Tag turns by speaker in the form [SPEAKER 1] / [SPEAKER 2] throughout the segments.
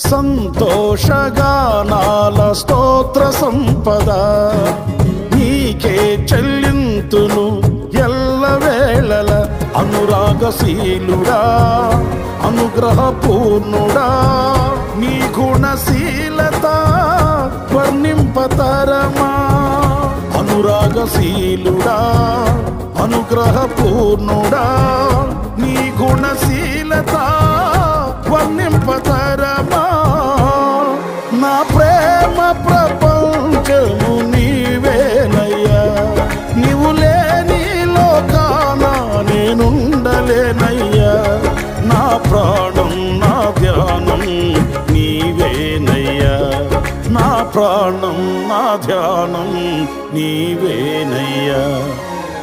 [SPEAKER 1] సంతోషగానాల స్తోత్ర సంపద నీకే చెల్లింతును ఎల్లవేళల. అనురాగశీలుడా అనుగ్రహపూర్ణుడా నీ గుణశీలత వర్ణింపతరమా. అనురాగశీలుడా అనుగ్రహపూర్ణుడా నీ గుణశీలత వర్ణింపతరమా. నా ప్రేమ ప్రపంచము నీవేనయ్యా, నీవు లేని లోకాన నేనుండలేనయ్యా. నా ప్రాణం నా ధ్యానం నీవేనయ్యా, నా ప్రాణం నా ధ్యానం నీవేనయ్యా.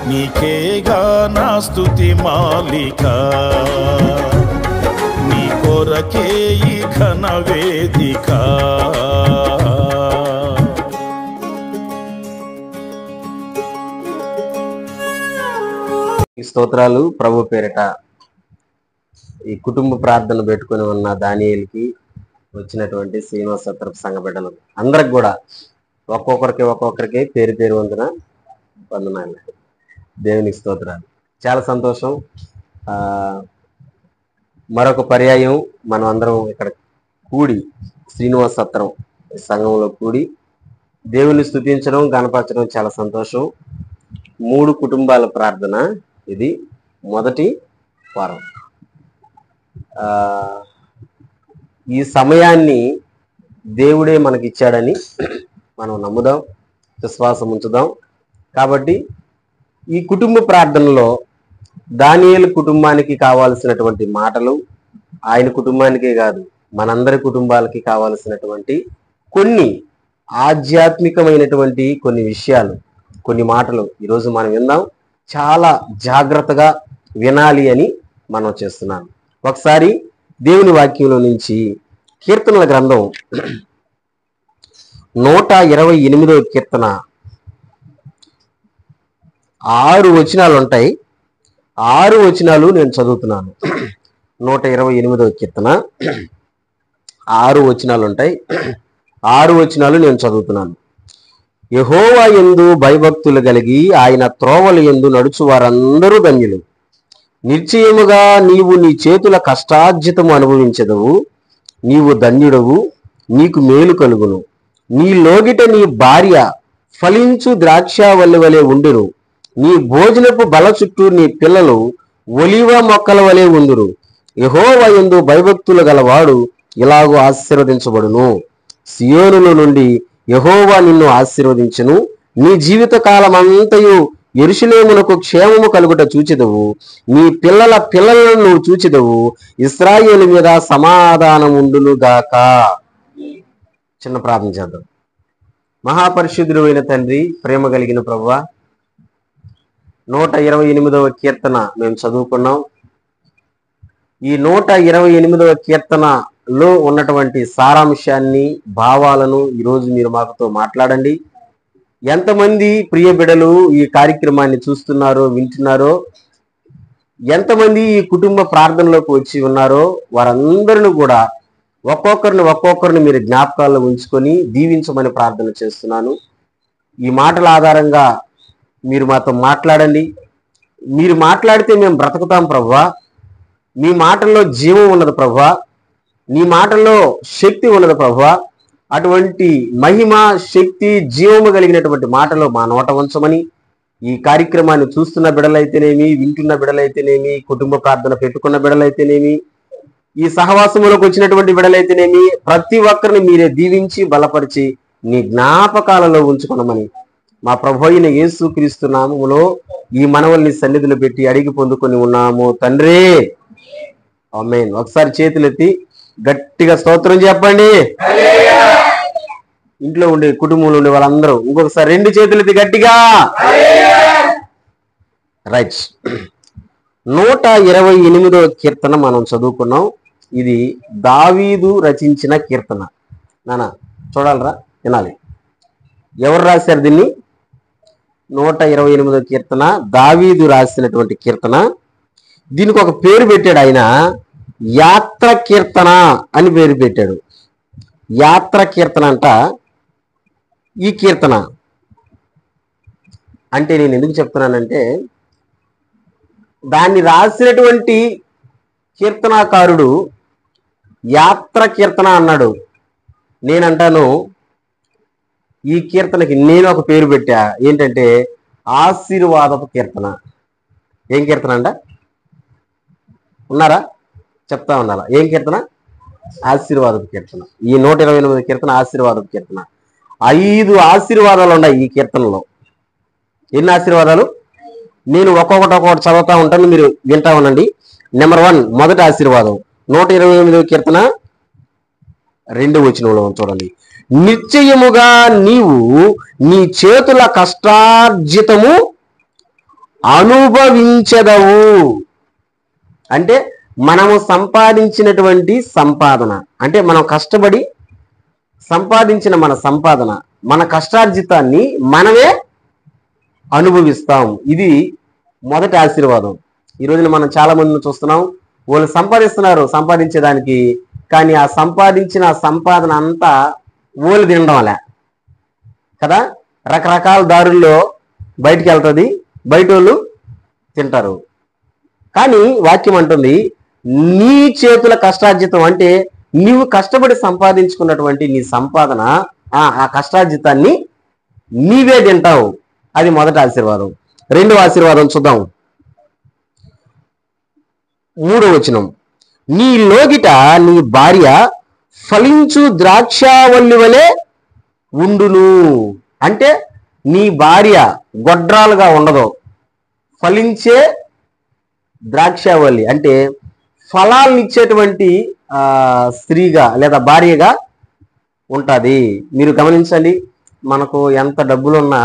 [SPEAKER 1] నీకేగా నా స్తుతి మాలిక, నీ కొరకే ఈ ఘన వేదిక.
[SPEAKER 2] స్తోత్రాలు ప్రభు పేరిట. ఈ కుటుంబ ప్రార్థన పెట్టుకుని ఉన్న దానియేలుకి వచ్చినటువంటి శ్రీనివాస సత్రపు సంఘ బిడ్డలు అందరికి కూడా ఒక్కొక్కరికి పేరు పేరు వందనాలు. దేవునికి స్తోత్రాలు. చాలా సంతోషం. మరొక పర్యాయం మనం అందరం ఇక్కడ కూడి శ్రీనివాస సత్రం సంఘంలో కూడి దేవుని స్తుతించడం గణపరచడం చాలా సంతోషం. 3 కుటుంబాల ప్రార్థన ఇది మొదటి వారం. ఈ సమయాన్ని దేవుడే మనకిచ్చాడని మనం నమ్ముదాం, విశ్వాసం ఉంచుదాం. కాబట్టి ఈ కుటుంబ ప్రార్థనలో దానియేలు కుటుంబానికి కావాల్సినటువంటి మాటలు, ఆయన కుటుంబానికే కాదు మనందరి కుటుంబాలకి కావాల్సినటువంటి కొన్ని ఆధ్యాత్మికమైనటువంటి కొన్ని విషయాలు, కొన్ని మాటలు ఈరోజు మనం విందాం. చాలా జాగ్రత్తగా వినాలి అని మనం చేస్తున్నాం. ఒకసారి దేవుని వాక్యంలో నుంచి కీర్తనల గ్రంథం 128వ కీర్తన 6 వచనాలు ఉంటాయి. 6 వచనాలు నేను చదువుతున్నాను. 128వ కీర్తన 6 వచనాలు ఉంటాయి. 6 వచనాలు నేను చదువుతున్నాను. యెహోవా యందు భయభక్తులు కలిగి ఆయన త్రోవల యందు నడుచు వారందరూ ధన్యులు. నిశ్చయముగా నీవు నీ చేతుల కష్టార్జితము అనుభవించదవు. నీవు ధన్యుడవు, నీకు మేలు కలుగును. నీ లోగిట నీ భార్య ఫలించు ద్రాక్షావల్లి వలె ఉండును. నీ భోజనపు బల చుట్టూ నీ పిల్లలు ఒలివ మొక్కల వలె ఉందురు. యెహోవా యందు భయభక్తులు గలవాడు ఇలాగూ ఆశీర్వదించబడును. సియోనులో నుండి యెహోవా నిన్ను ఆశీర్వదించును. నీ జీవిత కాలమంతయు యెరూషలేమునకు క్షేమము కలుగుట చూచెదవు. నీ పిల్లల పిల్లలను నువ్వు చూచెదవు. ఇశ్రాయేలు మీద సమాధానం ఉండును గాక. చిన్న ప్రార్థన చేద్దాం. మహాపరిశుద్ధుడు అయిన తండ్రి, ప్రేమ కలిగిన ప్రభువా, 128వ కీర్తన మేము చదువుకున్నాం. ఈ 128వ కీర్తనలో ఉన్నటువంటి సారాంశాన్ని, భావాలను ఈరోజు మీరు మాతో మాట్లాడండి. ఎంతమంది ప్రియ బిడ్డలు ఈ కార్యక్రమాన్ని చూస్తున్నారో, వింటున్నారో, ఎంతమంది ఈ కుటుంబ ప్రార్థనలోకి వచ్చి ఉన్నారో వారందరిని కూడా ఒక్కొక్కరిని మీరు జ్ఞాపకాల్లో ఉంచుకొని దీవించమని ప్రార్థన చేస్తున్నాను. ఈ మాటల ఆధారంగా మీరు మాతో మాట్లాడండి. మీరు మాట్లాడితే మేము బ్రతుకుతాం ప్రభువా. మీ మాటల్లో జీవం ఉన్నది ప్రభువా. నీ మాటల్లో శక్తి ఉన్నది ప్రభువా. అటువంటి మహిమ, శక్తి, జీవము కలిగినటువంటి మాటలు మా నోట ఉంచమని, ఈ కార్యక్రమాన్ని చూస్తున్న బిడ్డలైతేనేమి, వింటున్న బిడ్డలైతేనేమి, కుటుంబ ప్రార్థన పెట్టుకున్న బిడ్డలైతేనేమి, ఈ సహవాసములోకి వచ్చినటువంటి బిడ్డలైతేనేమి, ప్రతి ఒక్కరిని మీరే దీవించి బలపరిచి నీ జ్ఞాపకాలలో ఉంచుకున్నామని మా ప్రభు అయిన యేసుక్రీస్తు నామములో ఈ మనవల్ని సన్నిధిలో పెట్టి అడిగి పొందుకొని ఉన్నాము తండ్రి. ఆమేన్. ఒకసారి చేతులెత్తి గట్టిగా స్తోత్రం చెప్పండి. ఇంట్లో ఉండే కుటుంబంలో ఉండే వాళ్ళందరూ ఇంకొకసారి 2 చేతులెత్తి గట్టిగా. రైట్. 128వ కీర్తన మనం చదువుకున్నాం. ఇది దావీదు రచించిన కీర్తన. నానా చూడాలరా, వినాలి. ఎవరు రాశారు దీన్ని? 128వ కీర్తన దావీదు రాసినటువంటి కీర్తన. దీనికి ఒక పేరు పెట్టాడు ఆయన, యాత్ర కీర్తన అని పేరు పెట్టాడు. యాత్ర కీర్తన అంట. ఈ కీర్తన అంటే నేను ఎందుకు చెప్తున్నానంటే, దాన్ని రాసినటువంటి కీర్తనాకారుడు యాత్ర కీర్తన అన్నాడు. నేనంటాను ఈ కీర్తనకి నేను ఒక పేరు పెట్టా, ఏంటంటే ఆశీర్వాదపు కీర్తన. ఏం కీర్తన అంట? ఉన్నారా? చెప్తా ఉండాలా. ఏం కీర్తన? ఆశీర్వాదపు కీర్తన. ఈ 128 కీర్తన ఆశీర్వాదపు కీర్తన. 5 ఆశీర్వాదాలు ఉన్నాయి ఈ కీర్తనలో. ఎన్ని ఆశీర్వాదాలు? నేను ఒక్కొక్కటి చదువుతా ఉంటాను, మీరు వింటా ఉండండి. నెంబర్ 1, మొదటి ఆశీర్వాదం 128 కీర్తన 2వ వచనంలో చూడండి. నిశ్చయముగా నీవు నీ చేతుల కష్టార్జితము అనుభవించదవు. అంటే మనము సంపాదించినటువంటి సంపాదన, అంటే మనం కష్టపడి సంపాదించిన మన సంపాదన, మన కష్టార్జితాన్ని మనమే అనుభవిస్తాం. ఇది మొదటి ఆశీర్వాదం. ఈ రోజున మనం చాలా మందిని చూస్తున్నాం, వాళ్ళు సంపాదిస్తున్నారు సంపాదించేదానికి, కానీ ఆ సంపాదించిన సంపాదన అంతా వాళ్ళు తినడం అలా కదా, రకరకాల దారుల్లో బయటికి వెళ్తుంది, బయట వాళ్ళు తింటారు. కానీ వాక్యం అంటుంది నీ చేతుల కష్టార్జితం, అంటే నీవు కష్టపడి సంపాదించుకున్నటువంటి నీ సంపాదన, ఆ కష్టార్జితాన్ని నీవే తింటావు. అది మొదటి ఆశీర్వాదం. 2వ ఆశీర్వాదం చూద్దాం. 3వ వచనం. నీ లోగిట నీ భార్య ఫలించు ద్రాక్షావల్లి వలె ఉండును. అంటే నీ భార్య గొడ్రాలుగా ఉండదు, ఫలించే ద్రాక్షావల్లి అంటే ఫలాలను ఇచ్చేటువంటి స్త్రీగా లేదా భార్యగా ఉంటుంది. మీరు గమనించండి, మనకు ఎంత డబ్బులున్నా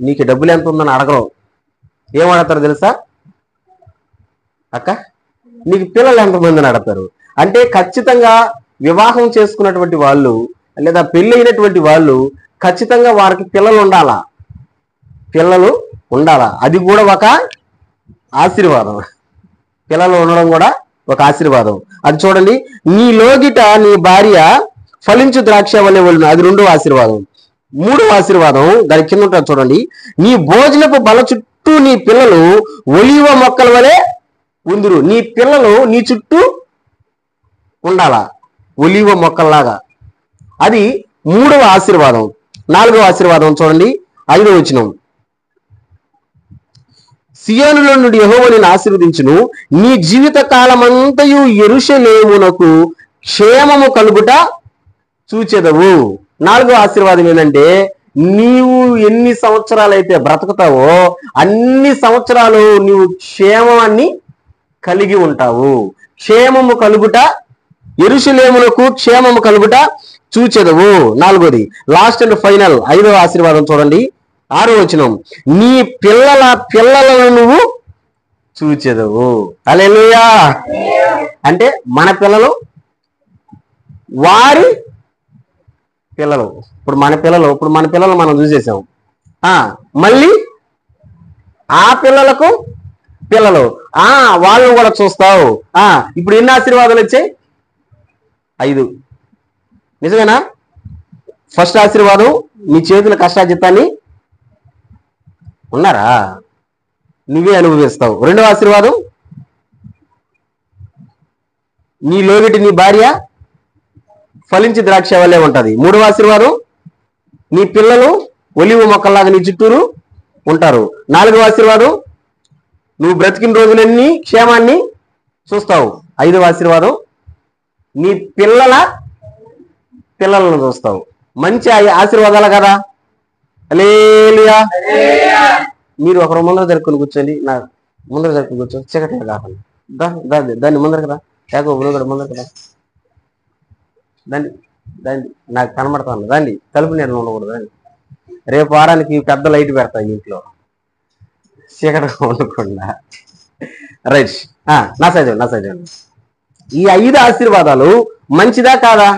[SPEAKER 2] నీకు డబ్బులు ఎంత ఉందని అడగరు. ఏం అడగతారు తెలుసా అక్క? నీకు పిల్లలు ఎంతమందిని అడగతారు. అంటే ఖచ్చితంగా వివాహం చేసుకున్నటువంటి వాళ్ళు లేదా పెళ్ళి అయినటువంటి వాళ్ళు ఖచ్చితంగా వారికి పిల్లలు ఉండాలా, పిల్లలు ఉండాలా. అది కూడా ఒక ఆశీర్వాదం. పిల్లలు ఉండడం కూడా ఒక ఆశీర్వాదం. అది చూడండి, నీ లోగిట నీ భార్య ఫలించు ద్రాక్ష వలె వెళ్ళును. అది 2వ ఆశీర్వాదం. 3వ ఆశీర్వాదం దాని కింద ఉంటుంది చూడండి. నీ భోజనపు బల చుట్టూ నీ పిల్లలు ఒలీవ మొక్కల వలె ఉందురు. నీ పిల్లలు నీ చుట్టూ ఉండాలా, ఒలీవ మొక్కల్లాగా. అది 3వ ఆశీర్వాదం. 4వ ఆశీర్వాదం చూడండి, 5వ వచనం. సియోనులో నుండి యెహోవా నిన్ను ఆశీర్వదించును, నీ జీవిత కాలమంతయు యెరూషలేమునకు క్షేమము కలుగుట చూచెదవు. 4వ ఆశీర్వాదం ఏంటంటే నీవు ఎన్ని సంవత్సరాలైతే బ్రతుకుతావో అన్ని సంవత్సరాలు నీవు క్షేమాన్ని కలిగి ఉంటావు. క్షేమము కలుగుట, యెరూషలేమునకు క్షేమము కలుగుట చూచెదవు. 4వది లాస్ట్ అండ్ ఫైనల్ 5వ ఆశీర్వాదం చూడండి, 6వ వచనం. నీ పిల్లల పిల్లలను నువ్వు చూచెదవు. హల్లెలూయా. అంటే మన పిల్లలు, వారి పిల్లలు, ఇప్పుడు మన పిల్లలు మనం చూసేసాం, మళ్ళీ ఆ పిల్లలకు పిల్లలు, వాళ్ళని కూడా చూస్తావు. ఇప్పుడు ఎన్ని ఆశీర్వాదాలు వచ్చాయి? 5. నిజమేనా? ఫస్ట్ ఆశీర్వాదం నీ చేతుల కష్టార్జితాన్ని ఉన్నారా నువ్వే అనుభవిస్తావు. 2వ ఆశీర్వాదం నీ లోగిటి నీ భార్య ఫలించి ద్రాక్ష వల్లే ఉంటది. 3వ ఆశీర్వాదం నీ పిల్లలు ఒలివ మొక్కల్లాగా నీ చుట్టూరు ఉంటారు. 4వ ఆశీర్వాదం నువ్వు బ్రతికిన రోజులన్నీ క్షేమాన్ని చూస్తావు. 5వ ఆశీర్వాదం నీ పిల్లల పిల్లలను చూస్తావు. మంచి ఆశీర్వాదాలు కదా. హల్లెలూయా. మీరు ఒకరు ముందర జరుపుకొని కూర్చోండి, నా ముందర జరుపుకొని కూర్చోండి, చీకటిగా కాకుండా దాన్ని ముందర కదా, ముందర కదా, దాన్ని నాకు కనబడతాను, దాన్ని తలుపు నేను ఉండకూడదు. దాన్ని రేపు వారానికి పెద్ద లైట్ పెడతాను ఇంట్లో, చీకటిగా ఉండకుండా. రైట్, నా సైజ్. ఈ 5 ఆశీర్వాదాలు మంచిదా కాదా?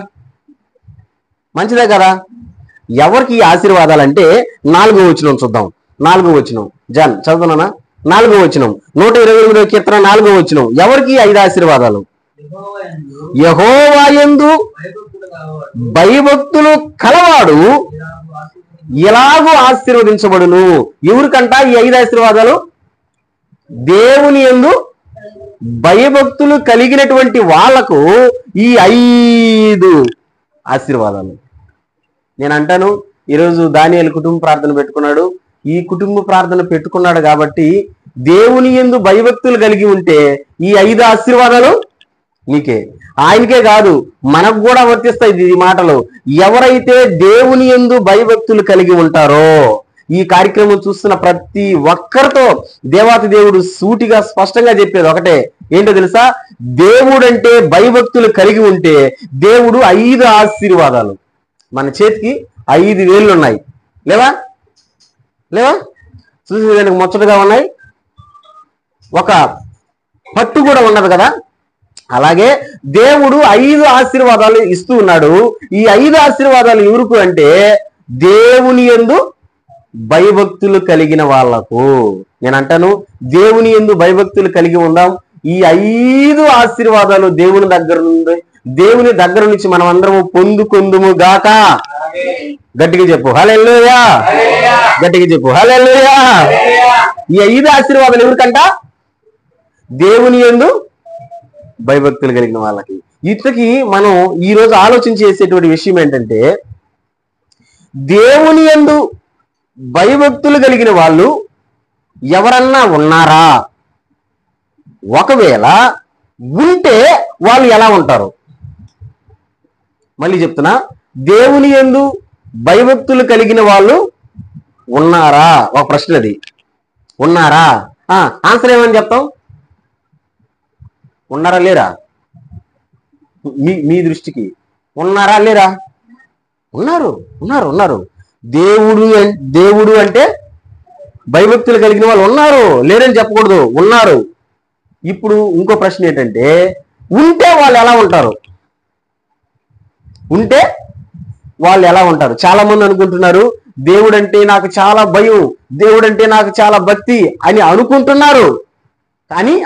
[SPEAKER 2] మంచిదే కదా. ఎవరికి ఈ ఆశీర్వాదాలు అంటే 4వ వచనం చూద్దాం. 4వ వచనం జాన్ చదువుతున్నానా? 4వ వచనం 128వ కీర్తన 4వ వచనం. ఎవరికి 5 ఆశీర్వాదాలు? యెహోవా యందు భయభక్తులు కలవాడు ఇలాగూ ఆశీర్వదించబడును. ఎవరికంట ఈ 5 ఆశీర్వాదాలు? దేవుని యందు భయభక్తులు కలిగినటువంటి వాళ్లకు ఈ 5 ఆశీర్వాదాలు. నేను అంటాను, ఈరోజు దానియేలు కుటుంబ ప్రార్థన పెట్టుకున్నాడు. ఈ కుటుంబ ప్రార్థన పెట్టుకున్నాడు కాబట్టి దేవుని యందు భయభక్తులు కలిగి ఉంటే ఈ 5 ఆశీర్వాదాలు నీకే. ఆయనకే కాదు, మనకు కూడా వర్తిస్తాయి ఈ మాటలు. ఎవరైతే దేవుని యందు భయభక్తులు కలిగి ఉంటారో, ఈ కార్యక్రమం చూస్తున్న ప్రతి ఒక్కరితో దేవాతి దేవుడు సూటిగా స్పష్టంగా చెప్పేది ఒకటే, ఏంటో తెలుసా? దేవుడంటే భయభక్తులు కలిగి ఉంటే దేవుడు 5 ఆశీర్వాదాలు. మన చేతికి 5 వేళ్ళు ఉన్నాయి, లేవా? చూసేదానికి ముచ్చటగా ఉన్నాయి, ఒక పట్టు కూడా ఉన్నది కదా. అలాగే దేవుడు 5 ఆశీర్వాదాలు ఇస్తూ ఉన్నాడు. ఈ 5 ఆశీర్వాదాలు ఎవరికి అంటే దేవుని యందు భయభక్తులు కలిగిన వాళ్లకు. నేను అంటాను, దేవుని యందు భయభక్తులు కలిగి ఉందాం. ఈ 5 ఆశీర్వాదాలు దేవుని దగ్గర నుంచి మనం అందరము పొందుకుందుము గాక. గట్టిగా చెప్పు హల్లెలూయా. గట్టిగా చెప్పు హల్లెలూయా. ఈ 5 ఆశీర్వాదాలు ఎవరికంట? దేవుని యందు భయభక్తులు కలిగిన వాళ్ళకి. ఇతకి మనం ఈ రోజు ఆలోచన చేసేటువంటి విషయం ఏంటంటే, దేవుని యందు భయభక్తులు కలిగిన వాళ్ళు ఎవరన్నా ఉన్నారా? ఒకవేళ ఉంటే వాళ్ళు ఎలా ఉంటారు? మళ్ళీ చెప్తున్నా, దేవుని యందు భయభక్తులు కలిగిన వాళ్ళు ఉన్నారా? ఒక ప్రశ్న అది. ఉన్నారా? ఆన్సర్ ఏమని చెప్తాం? ఉన్నారా లేరా? మీ దృష్టికి ఉన్నారా లేరా? ఉన్నారు. దేవుడు అంటే భయభక్తులు కలిగిన వాళ్ళు ఉన్నారు, లేరని చెప్పకూడదు, ఉన్నారు. ఇప్పుడు ఇంకో ప్రశ్న ఏంటంటే, ఉంటే వాళ్ళు ఎలా ఉంటారు? చాలా మంది అనుకుంటున్నారు, దేవుడంటే నాకు చాలా భయం, దేవుడంటే నాకు చాలా భక్తి అని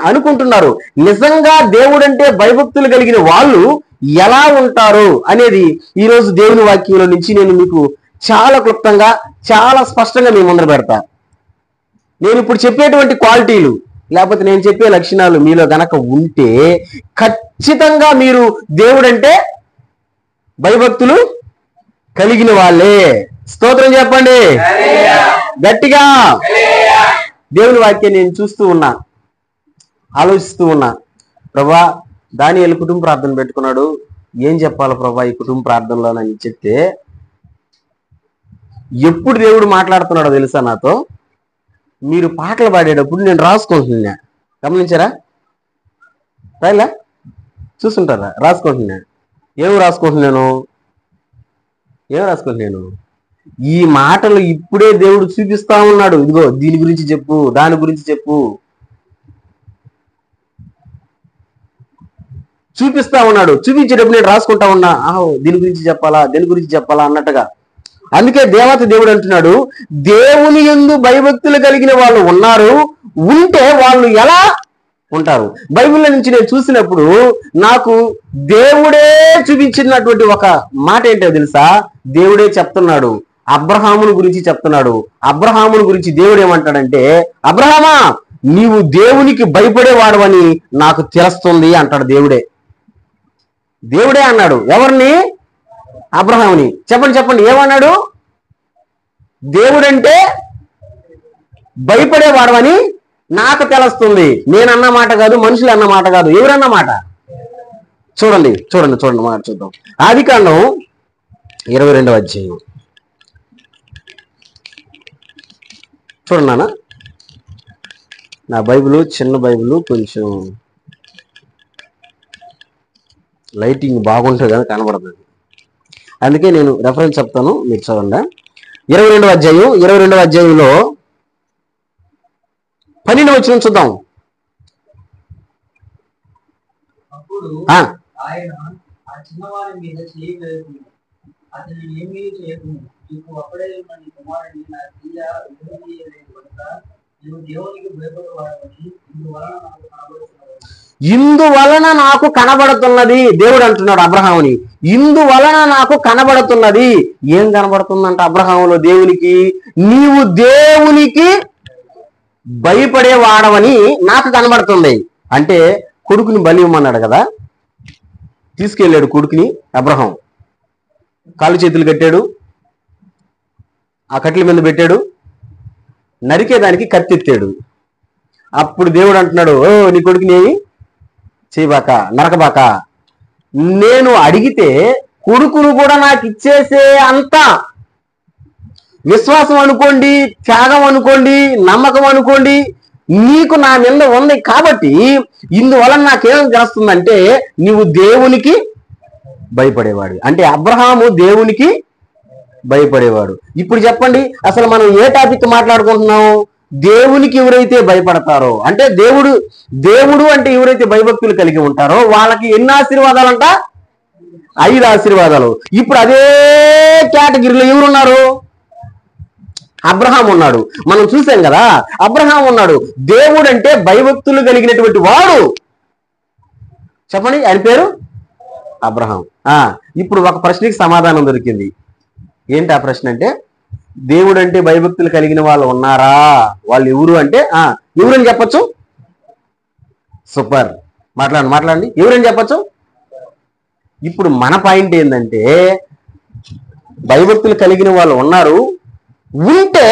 [SPEAKER 2] అనుకుంటున్నారు. నిజంగా దేవుడంటే భయభక్తులు కలిగిన వాళ్ళు ఎలా ఉంటారు అనేది ఈరోజు దేవుని వాక్యంలో నుంచి నేను మీకు చాలా క్లుప్తంగా, చాలా స్పష్టంగా మీ ముందర పెడతా. నేను ఇప్పుడు చెప్పేటువంటి క్వాలిటీలు, లేకపోతే నేను చెప్పే లక్షణాలు మీలో గనక ఉంటే ఖచ్చితంగా మీరు దేవుడంటే భయభక్తులు కలిగిన వాళ్ళే. స్తోత్రం చెప్పండి గట్టిగా. దేవుని వాక్యం నేను చూస్తూ ఉన్నా, ఆలోచిస్తూ ఉన్నా. ప్రభా, దానియేలు కుటుంబ ప్రార్థన పెట్టుకున్నాడు, ఏం చెప్పాలి ప్రభా ఈ కుటుంబ ప్రార్థనలోనని చెప్తే, ఎప్పుడు దేవుడు మాట్లాడుతున్నాడో తెలుసా నాతో? మీరు పాటలు పాడేటప్పుడు నేను రాసుకుంటున్నా. గమనించారా? రాయలా? చూస్తుంటారా? రాసుకుంటున్నా. ఏం రాసుకుంటున్నాను? ఈ మాటలు ఇప్పుడే దేవుడు చూపిస్తా ఉన్నాడు. ఇదిగో దీని గురించి చెప్పు, దాని గురించి చెప్పు, చూపిస్తా ఉన్నాడు. చూపించేటప్పుడు నేను రాసుకుంటా ఉన్నా, దీని గురించి చెప్పాలా అన్నట్టుగా. అందుకే దేవత దేవుడు అంటున్నాడు, దేవుని యందు భయభక్తులు కలిగిన వాళ్ళు ఉన్నారు, ఉంటే వాళ్ళు ఎలా ఉంటారు? బైబిల్లో నుంచి నేను చూసినప్పుడు నాకు దేవుడే చూపించినటువంటి ఒక మాట ఏంటో తెలుసా? దేవుడే చెప్తున్నాడు, అబ్రహామును గురించి చెప్తున్నాడు. అబ్రహామును గురించి దేవుడు ఏమంటాడంటే, అబ్రహామా, నీవు దేవునికి భయపడేవాడవని నాకు తెలుస్తుంది అంటాడు. దేవుడే అన్నాడు. ఎవరిని? అబ్రహాముని. చెప్పండి ఏమన్నాడు? దేవుడంటే భయపడేవాడవని నాకు తెలుస్తుంది. నేనన్న మాట కాదు, మనుషులు అన్న మాట కాదు, ఎవరన్న మాట. చూడండి మాట చూద్దాం. ఆదికాండం 22వ అధ్యాయం చూడండి నాన్న. నా బైబిల్ చిన్న బైబిల్, కొంచెం లైటింగ్ బాగుంటుంది కానీ కనబడుతుంది, అందుకే నేను రెఫరెన్స్ చెప్తాను, మీరు చదవండి. 22వ అధ్యాయంలో 12వ వచనం చూద్దాం. ఇందువలన నాకు కనబడుతున్నది, దేవుడు అంటున్నాడు అబ్రహాముని, ఇందువలన నాకు కనబడుతున్నది. ఏం కనబడుతుందంట అబ్రహాములో దేవునికి? నీవు దేవునికి భయపడేవాడవని నాకు కనబడుతుంది. అంటే కొడుకుని బలి ఇవ్వమన్నాడు కదా, తీసుకెళ్ళాడు కొడుకుని అబ్రహాం, కాళ్ళు చేతులు కట్టాడు, ఆ కట్టెల మీద పెట్టాడు, నరికేదానికి కత్తెత్తాడు. అప్పుడు దేవుడు అంటున్నాడు, ఓ నీ కొడుకుని చేయబాక, నరకబాక, నేను అడిగితే కొడుకును కూడా నాకు ఇచ్చేసే అంత విశ్వాసం అనుకోండి, త్యాగం అనుకోండి, నమ్మకం అనుకోండి నీకు నా మీద ఉంది. కాబట్టి ఇందువలన నాకేం చేస్తుందంటే నీవు దేవునికి భయపడేవాడు. అంటే అబ్రహాము దేవునికి భయపడేవాడు. ఇప్పుడు చెప్పండి, అసలు మనం ఏ టాపిక్ మాట్లాడుకుంటున్నాము? దేవునికి ఎవరైతే భయపడతారో, అంటే దేవుడు అంటే ఎవరైతే భయభక్తులు కలిగి ఉంటారో వాళ్ళకి ఎన్ని ఆశీర్వాదాలంట? 5 ఆశీర్వాదాలు. ఇప్పుడు అదే కేటగిరీలో ఎవరున్నారు? అబ్రహాం ఉన్నాడు. మనం చూసాం కదా, అబ్రహాం ఉన్నాడు. దేవుడు అంటే భయభక్తులు కలిగినటువంటి వాడు. చెప్పండి, ఆయన పేరు అబ్రహాం. ఇప్పుడు ఒక ప్రశ్నకి సమాధానం దొరికింది. ఏంటి ఆ ప్రశ్న అంటే, దేవుడు అంటే భయభక్తులు కలిగిన వాళ్ళు ఉన్నారా? వాళ్ళు ఎవరు అంటే ఎవరని చెప్పచ్చు? సూపర్, మాట్లాడండి, ఎవరని చెప్పచ్చు? ఇప్పుడు మన పాయింట్ ఏంటంటే, భయభక్తులు కలిగిన వాళ్ళు ఉన్నారు, ఉంటే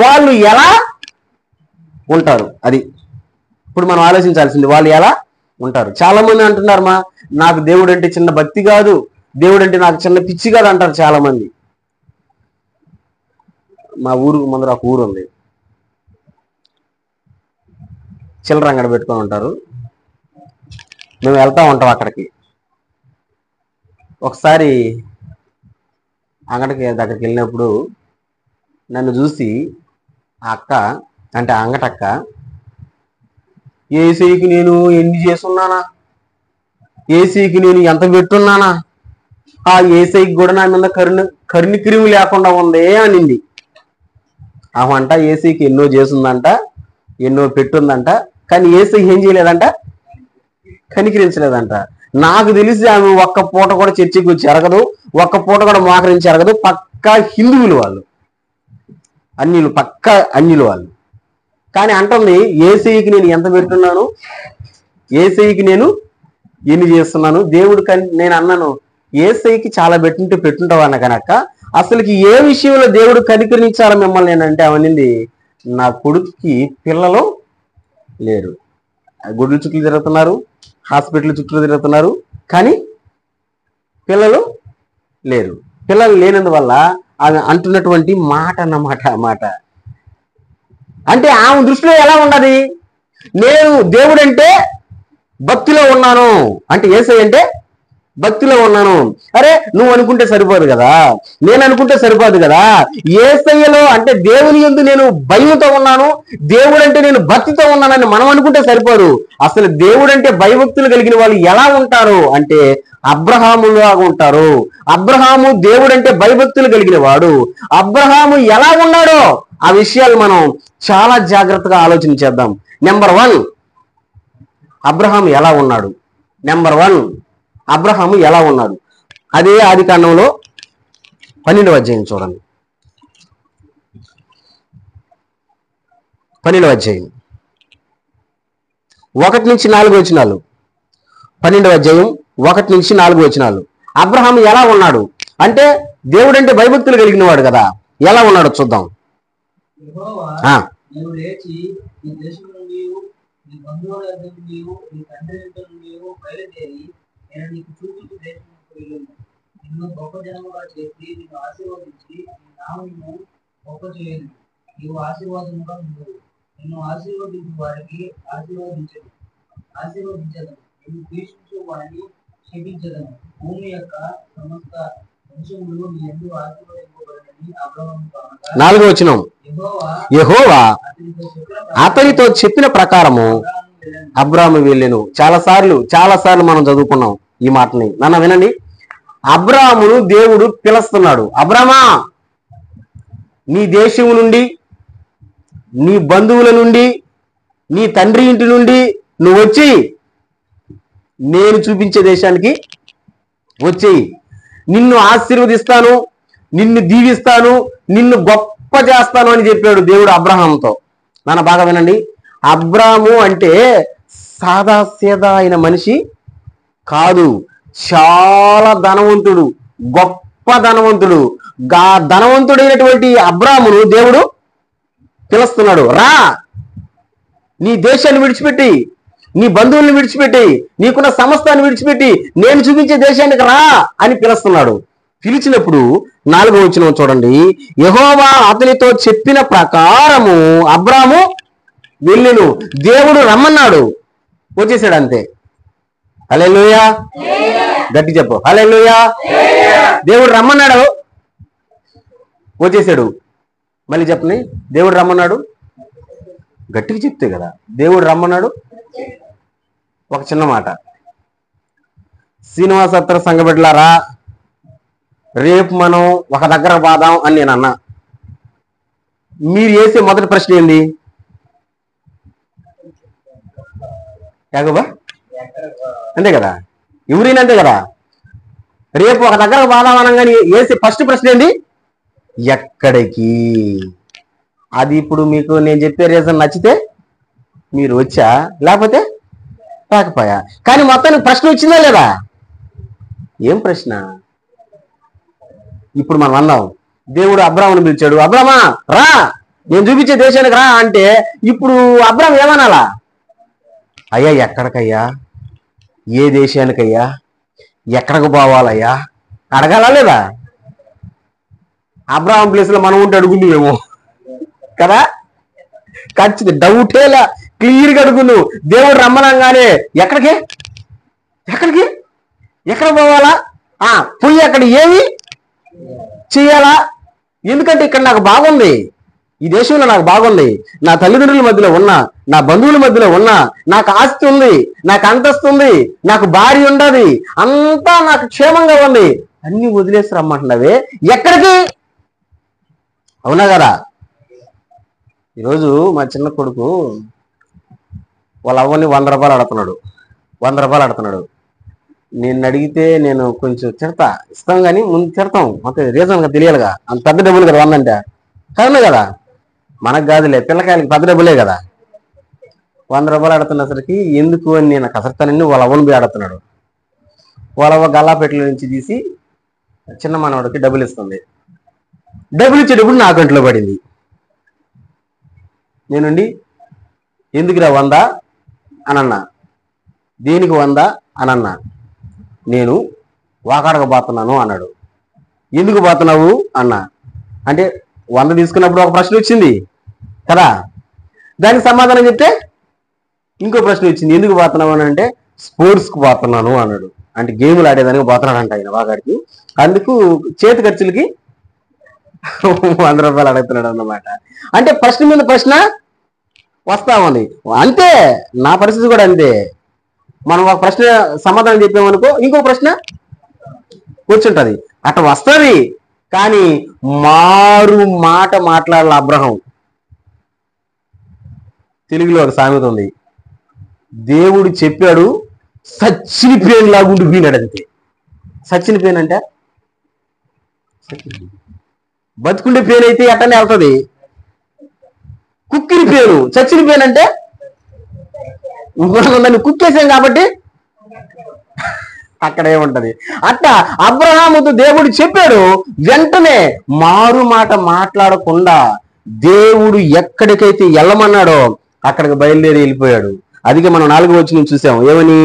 [SPEAKER 2] వాళ్ళు ఎలా ఉంటారు, అది ఇప్పుడు మనం ఆలోచించాల్సింది. వాళ్ళు ఎలా ఉంటారు? చాలా మంది అంటున్నారు, నాకు దేవుడు అంటే చిన్న భక్తి కాదు, దేవుడు అంటే నాకు చిన్న పిచ్చి కాదు అంటారు చాలా మంది. మా ఊరు ముందర ఒక ఊరు ఉంది, చిల్లర అంగడి పెట్టుకొని ఉంటారు. మేము వెళ్తా ఉంటాం అక్కడికి. ఒకసారి అంగడికి దగ్గరికి వెళ్ళినప్పుడు నన్ను చూసి ఆ అక్క, అంటే ఆ అంగటక్క, ఏసీకి నేను ఎన్ని చేసున్నానా, ఏసీకి నేను ఎంత పెట్టున్నానా, ఆ ఏసీకి కూడా నా మీద కరుణిక్రిమి లేకుండా ఉంది అనింది. ఆమంట ఏసీకి ఎన్నో చేస్తుందంట, ఎన్నో పెట్టుందంట, కానీ ఏసీ ఏం చేయలేదంట, కనికరించలేదంట. నాకు తెలిసి ఆమె ఒక్క పూట కూడా చర్చికి వచ్చి ఎరగదు, ఒక్క పూట కూడా మోకరించి ఎరగదు. పక్కా హిందువులు వాళ్ళు, అన్యులు, పక్కా అన్యులు వాళ్ళు. కానీ అంటుంది, ఏసీకి నేను ఎంత పెట్టున్నాను, ఏసీకి నేను ఎన్ని చేస్తున్నాను. దేవుడు నేను అన్నాను, ఏసీకి చాలా పెట్టుంటావు అన్న కనుక అసలుకి ఏ విషయంలో దేవుడు కనికరించాలి మిమ్మల్ని నేనంటే అవనింది, నా కొడుకుకి పిల్లలు లేరు, గుడ్ల చుట్టూ తిరుగుతున్నారు, హాస్పిటల్ చుట్టూ తిరుగుతున్నారు, కానీ పిల్లలు లేరు. పిల్లలు లేనందువల్ల ఆమె అంటున్నటువంటి మాట అన్నమాట. ఆ మాట అంటే ఆమె దృష్టిలో ఎలా ఉన్నది? నేను దేవుడు అంటే భక్తిలో ఉన్నాను, అంటే యేసయ్య అంటే భక్తిలో ఉన్నాను. అరే నువ్వు అనుకుంటే సరిపోదు కదా, నేను అనుకుంటే సరిపోదు కదా. యేసయ్యలో అంటే దేవుని యందు నేను భయంతో ఉన్నాను, దేవుడు అంటే నేను భక్తితో ఉన్నానని మనం అనుకుంటే సరిపోదు. అసలు దేవుడు అంటే భయభక్తులు కలిగిన వాళ్ళు ఎలా ఉంటారు అంటే అబ్రహాములాగా ఉంటారు. అబ్రహాము దేవుడు అంటే భయభక్తులు కలిగిన వాడు. అబ్రహాము ఎలా ఉన్నాడో ఆ విషయాలు మనం చాలా జాగ్రత్తగా ఆలోచన చేద్దాం. నెంబర్ 1 అబ్రహాము ఎలా ఉన్నాడు? నెంబర్ 1 అబ్రహాము ఎలా ఉన్నాడు? అదే ఆదికాండంలో 12వ అధ్యాయం చూడండి. 12వ అధ్యాయం 1 నుంచి 4 వచనాలు. 12వ అధ్యాయం 1 నుంచి 4 వచనాలు. అబ్రహాము ఎలా ఉన్నాడు అంటే దేవుడు అంటే భయభక్తులు కలిగిన వాడు కదా, ఎలా ఉన్నాడో చూద్దాం.
[SPEAKER 3] నేను నీకు చూపించు దేశమునకు వెళ్ళుము. నిన్ను గొప్ప జనముగా చేసి నిన్ను ఆశీర్వదించి నీ నామమును గొప్ప చేయను. నీవు ఆశీర్వాదముగా ఉండవు. నిన్ను ఆశీర్వదించు వారికి ఆశీర్వదించదను. నిన్ను ద్వేషించు వారిని క్షమించదను. భూమి యొక్క సమస్త వంశములు నీ యందు ఆశీర్వదింపబడినని అబ్రహాము కాగా
[SPEAKER 2] 4వ వచనం, యెహోవా అతనితో చెప్పిన ప్రకారము అబ్రాహాము వెళ్ళెను. చాలా సార్లు మనం చదువుకున్నాం ఈ మాటని. నాన్న వినండి, అబ్రాహామును దేవుడు పిలుస్తున్నాడు. అబ్రామా, నీ దేశము నుండి, నీ బంధువుల నుండి, నీ తండ్రి ఇంటి నుండి నువ్వు వచ్చి నేను చూపించే దేశానికి వచ్చేయి, నిన్ను ఆశీర్వదిస్తాను, నిన్ను దీవిస్తాను, నిన్ను గొప్ప చేస్తాను అని చెప్పాడు దేవుడు అబ్రహాంతో. నాన్న బాగా వినండి, అబ్రాము అంటే సాదాసీదా అయిన మనిషి కాదు, చాలా ధనవంతుడు, గొప్ప ధనవంతుడు. ధనవంతుడైనటువంటి అబ్రామును దేవుడు పిలుస్తున్నాడు, రా, నీ దేశాన్ని విడిచిపెట్టి, నీ బంధువుల్ని విడిచిపెట్టి, నీకున్న సమస్తాన్ని విడిచిపెట్టి నేను చూపించే దేశానికి రా అని పిలుస్తున్నాడు. పిలిచినప్పుడు 4వ వచనం చూడండి, యెహోవా అతనితో చెప్పిన ప్రకారము అబ్రాము వెళ్ళెను. దేవుడు రమ్మన్నాడు, వచ్చేసాడు అంతే. హల్లెలూయా, గట్టి చెప్పు హల్లెలూయా. దేవుడు రమ్మన్నాడు, వచ్చేసాడు. మళ్ళీ చెప్పని, దేవుడు రమ్మన్నాడు, గట్టిగా చెప్తే కదా, దేవుడు రమ్మన్నాడు. ఒక చిన్న మాట, శ్రీనివాస అత్తర సంఘబిడ్డలారా, రేపు మనం ఒక దగ్గర పోదాం అని నేను అన్నా. మీరు వేసే మొదటి ప్రశ్న ఏంది? యాగోబా అంతే కదా, ఎవరైనా అంతే కదా. రేపు ఒక దగ్గర పోదాం అనగానే వేసే ఫస్ట్ ప్రశ్న ఏంది? ఎక్కడికి? అది ఇప్పుడు మీకు నేను చెప్పే రీజన్ నచ్చితే మీరు వచ్చా, లేకపోతే రాకపోయా. కానీ మొత్తానికి ప్రశ్న వచ్చిందా లేదా? ఏం ప్రశ్న? ఇప్పుడు మనం అన్నాం, దేవుడు అబ్రామును పిలిచాడు, అబ్రామా రా, నేను చూపించే దేశానికి రా అంటే ఇప్పుడు అబ్రామ్ ఏమనాలా? అయ్యా ఎక్కడికయ్యా, ఏ దేశానికయ్యా, ఎక్కడికి పోవాలయ్యా అడగాలా లేదా? అబ్రాహం ప్లేస్ లో మనం ఉంటే అడుగుందేమో కదా, ఖచ్చితంగా డౌటేలా, క్లియర్గా అడుగును. దేవుడు రమ్మనంగానే ఎక్కడికి ఎక్కడికి ఎక్కడ పోవాలా? పోయి అక్కడ ఏమి చేయాలా? ఎందుకంటే ఇక్కడ నాకు బాగుంది, ఈ దేశంలో నాకు బాగుంది, నా తల్లిదండ్రుల మధ్యలో ఉన్నా, నా బంధువుల మధ్యలో ఉన్నా, నాకు ఆస్తి ఉంది, నాకు అంతస్తు ఉంది, నాకు భార్య ఉండదు, అంతా నాకు క్షేమంగా ఉంది, అన్ని వదిలేసి రమ్మంటున్నావే ఎక్కడికి? అవునా కదా? ఈరోజు మా చిన్న కొడుకు వాళ్ళ అవ్వని 100 రూపాయలు అడుగుతున్నాడు, 100 రూపాయలు అడుగుతున్నాడు. నేను అడిగితే నేను కొంచెం తిడతా, ఇస్తాం కానీ ముందు తిడతాం, అంతే రీజన్గా తెలియాలిగా. అంత పెద్ద డబ్బులు కదా 100 అంటే, కరెక్టే కదా, మనకు కాదులే, పిల్లకాయలకి పెద్ద డబ్బులే కదా. 100 రూపాయలు అడుగుతున్నసరికి ఎందుకు అని నేను కసరతానని వాళ్ళ అవ్వని పోయి అడుగుతున్నాడు. వాళ్ళ అవ్వ గల్లాపెట్టెల నుంచి తీసి చిన్న మనవాడికి డబ్బులు ఇస్తుంది. డబ్బులు ఇచ్చేటప్పుడు నా అకౌంట్లో పడింది. నేనుండి ఎందుకురా 100 అనన్నా, దేనికి 100 అనన్నా, నేను వాకాడక పోతున్నాను అన్నాడు. ఎందుకు పోతున్నావు అన్నా అంటే 100 తీసుకున్నప్పుడు ఒక ప్రశ్న వచ్చింది కదా, దానికి సమాధానం చెప్తే ఇంకో ప్రశ్న వచ్చింది, ఎందుకు పోతున్నావు అని అంటే స్పోర్ట్స్కి పోతున్నాను అన్నాడు. అంటే గేములు ఆడేదానికి పోతున్నాడు అంట ఆయన వాగాడికి. అందుకు చేతి ఖర్చులకి 100 రూపాయలు అడుగుతున్నాడు అన్నమాట. అంటే ప్రశ్న మీద ప్రశ్న వస్తా ఉంది. అంతే నా పరిస్థితి కూడా అంతే. మనం ఒక ప్రశ్న సమాధానం చెప్పామనుకో ఇంకో ప్రశ్న కూర్చుంటది, అట్లా వస్తుంది. కానీ మారు మాట మాట్లాడాలి అబ్రహం. తెలుగులో ఒక సామెత ఉంది, దేవుడు చెప్పాడు సచ్చిన పేను లాగుండి పోయినాడు అంతే. సచ్చిన పేను అంటే బతుకుండే పేను అయితే ఎట్టనే వెళ్తుంది, కుక్కిరి పేను. చచ్చిన పేను అంటే దాన్ని కుక్కేసాం కాబట్టి అక్కడ ఏముంటది. అట్టా అబ్రహాముతో దేవుడు చెప్పాడు, వెంటనే మారు మాట మాట్లాడకుండా దేవుడు ఎక్కడికైతే వెళ్ళమన్నాడో అక్కడికి బయలుదేరి వెళ్ళిపోయాడు. అదిగే మనం 4వ వచనం చూసాము, ఏమని?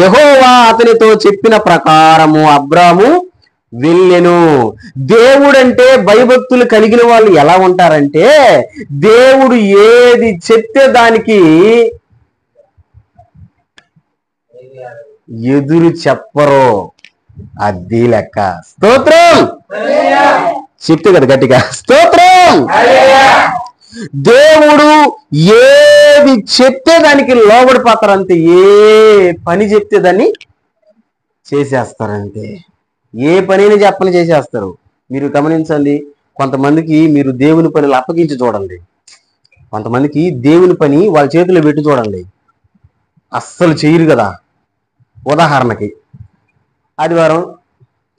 [SPEAKER 2] యెహోవా అతనితో చెప్పిన ప్రకారము అబ్రాము వెళ్ళెను. దేవుడంటే భయభక్తులు కలిగిన వాళ్ళు ఎలా ఉంటారంటే, దేవుడు ఏది చెప్తే దానికి ఎదురు చెప్పరు, అది లెక్క. స్తోత్రం చెప్తే కదా గట్టిగా స్తోత్రం. దేవుడు ఏది చెప్తే దానికి లోబడిపోతారంతే, ఏ పని చెప్తే దాన్ని చేసేస్తారంతే. ఏ పనిని చెప్పని చేసేస్తారు. మీరు గమనించండి, కొంతమందికి మీరు దేవుని పనులు అప్పగించి చూడండి, కొంతమందికి దేవుని పని వాళ్ళ చేతిలో పెట్టి చూడండి, అస్సలు చేయరు కదా. ఉదాహరణకి ఆదివారం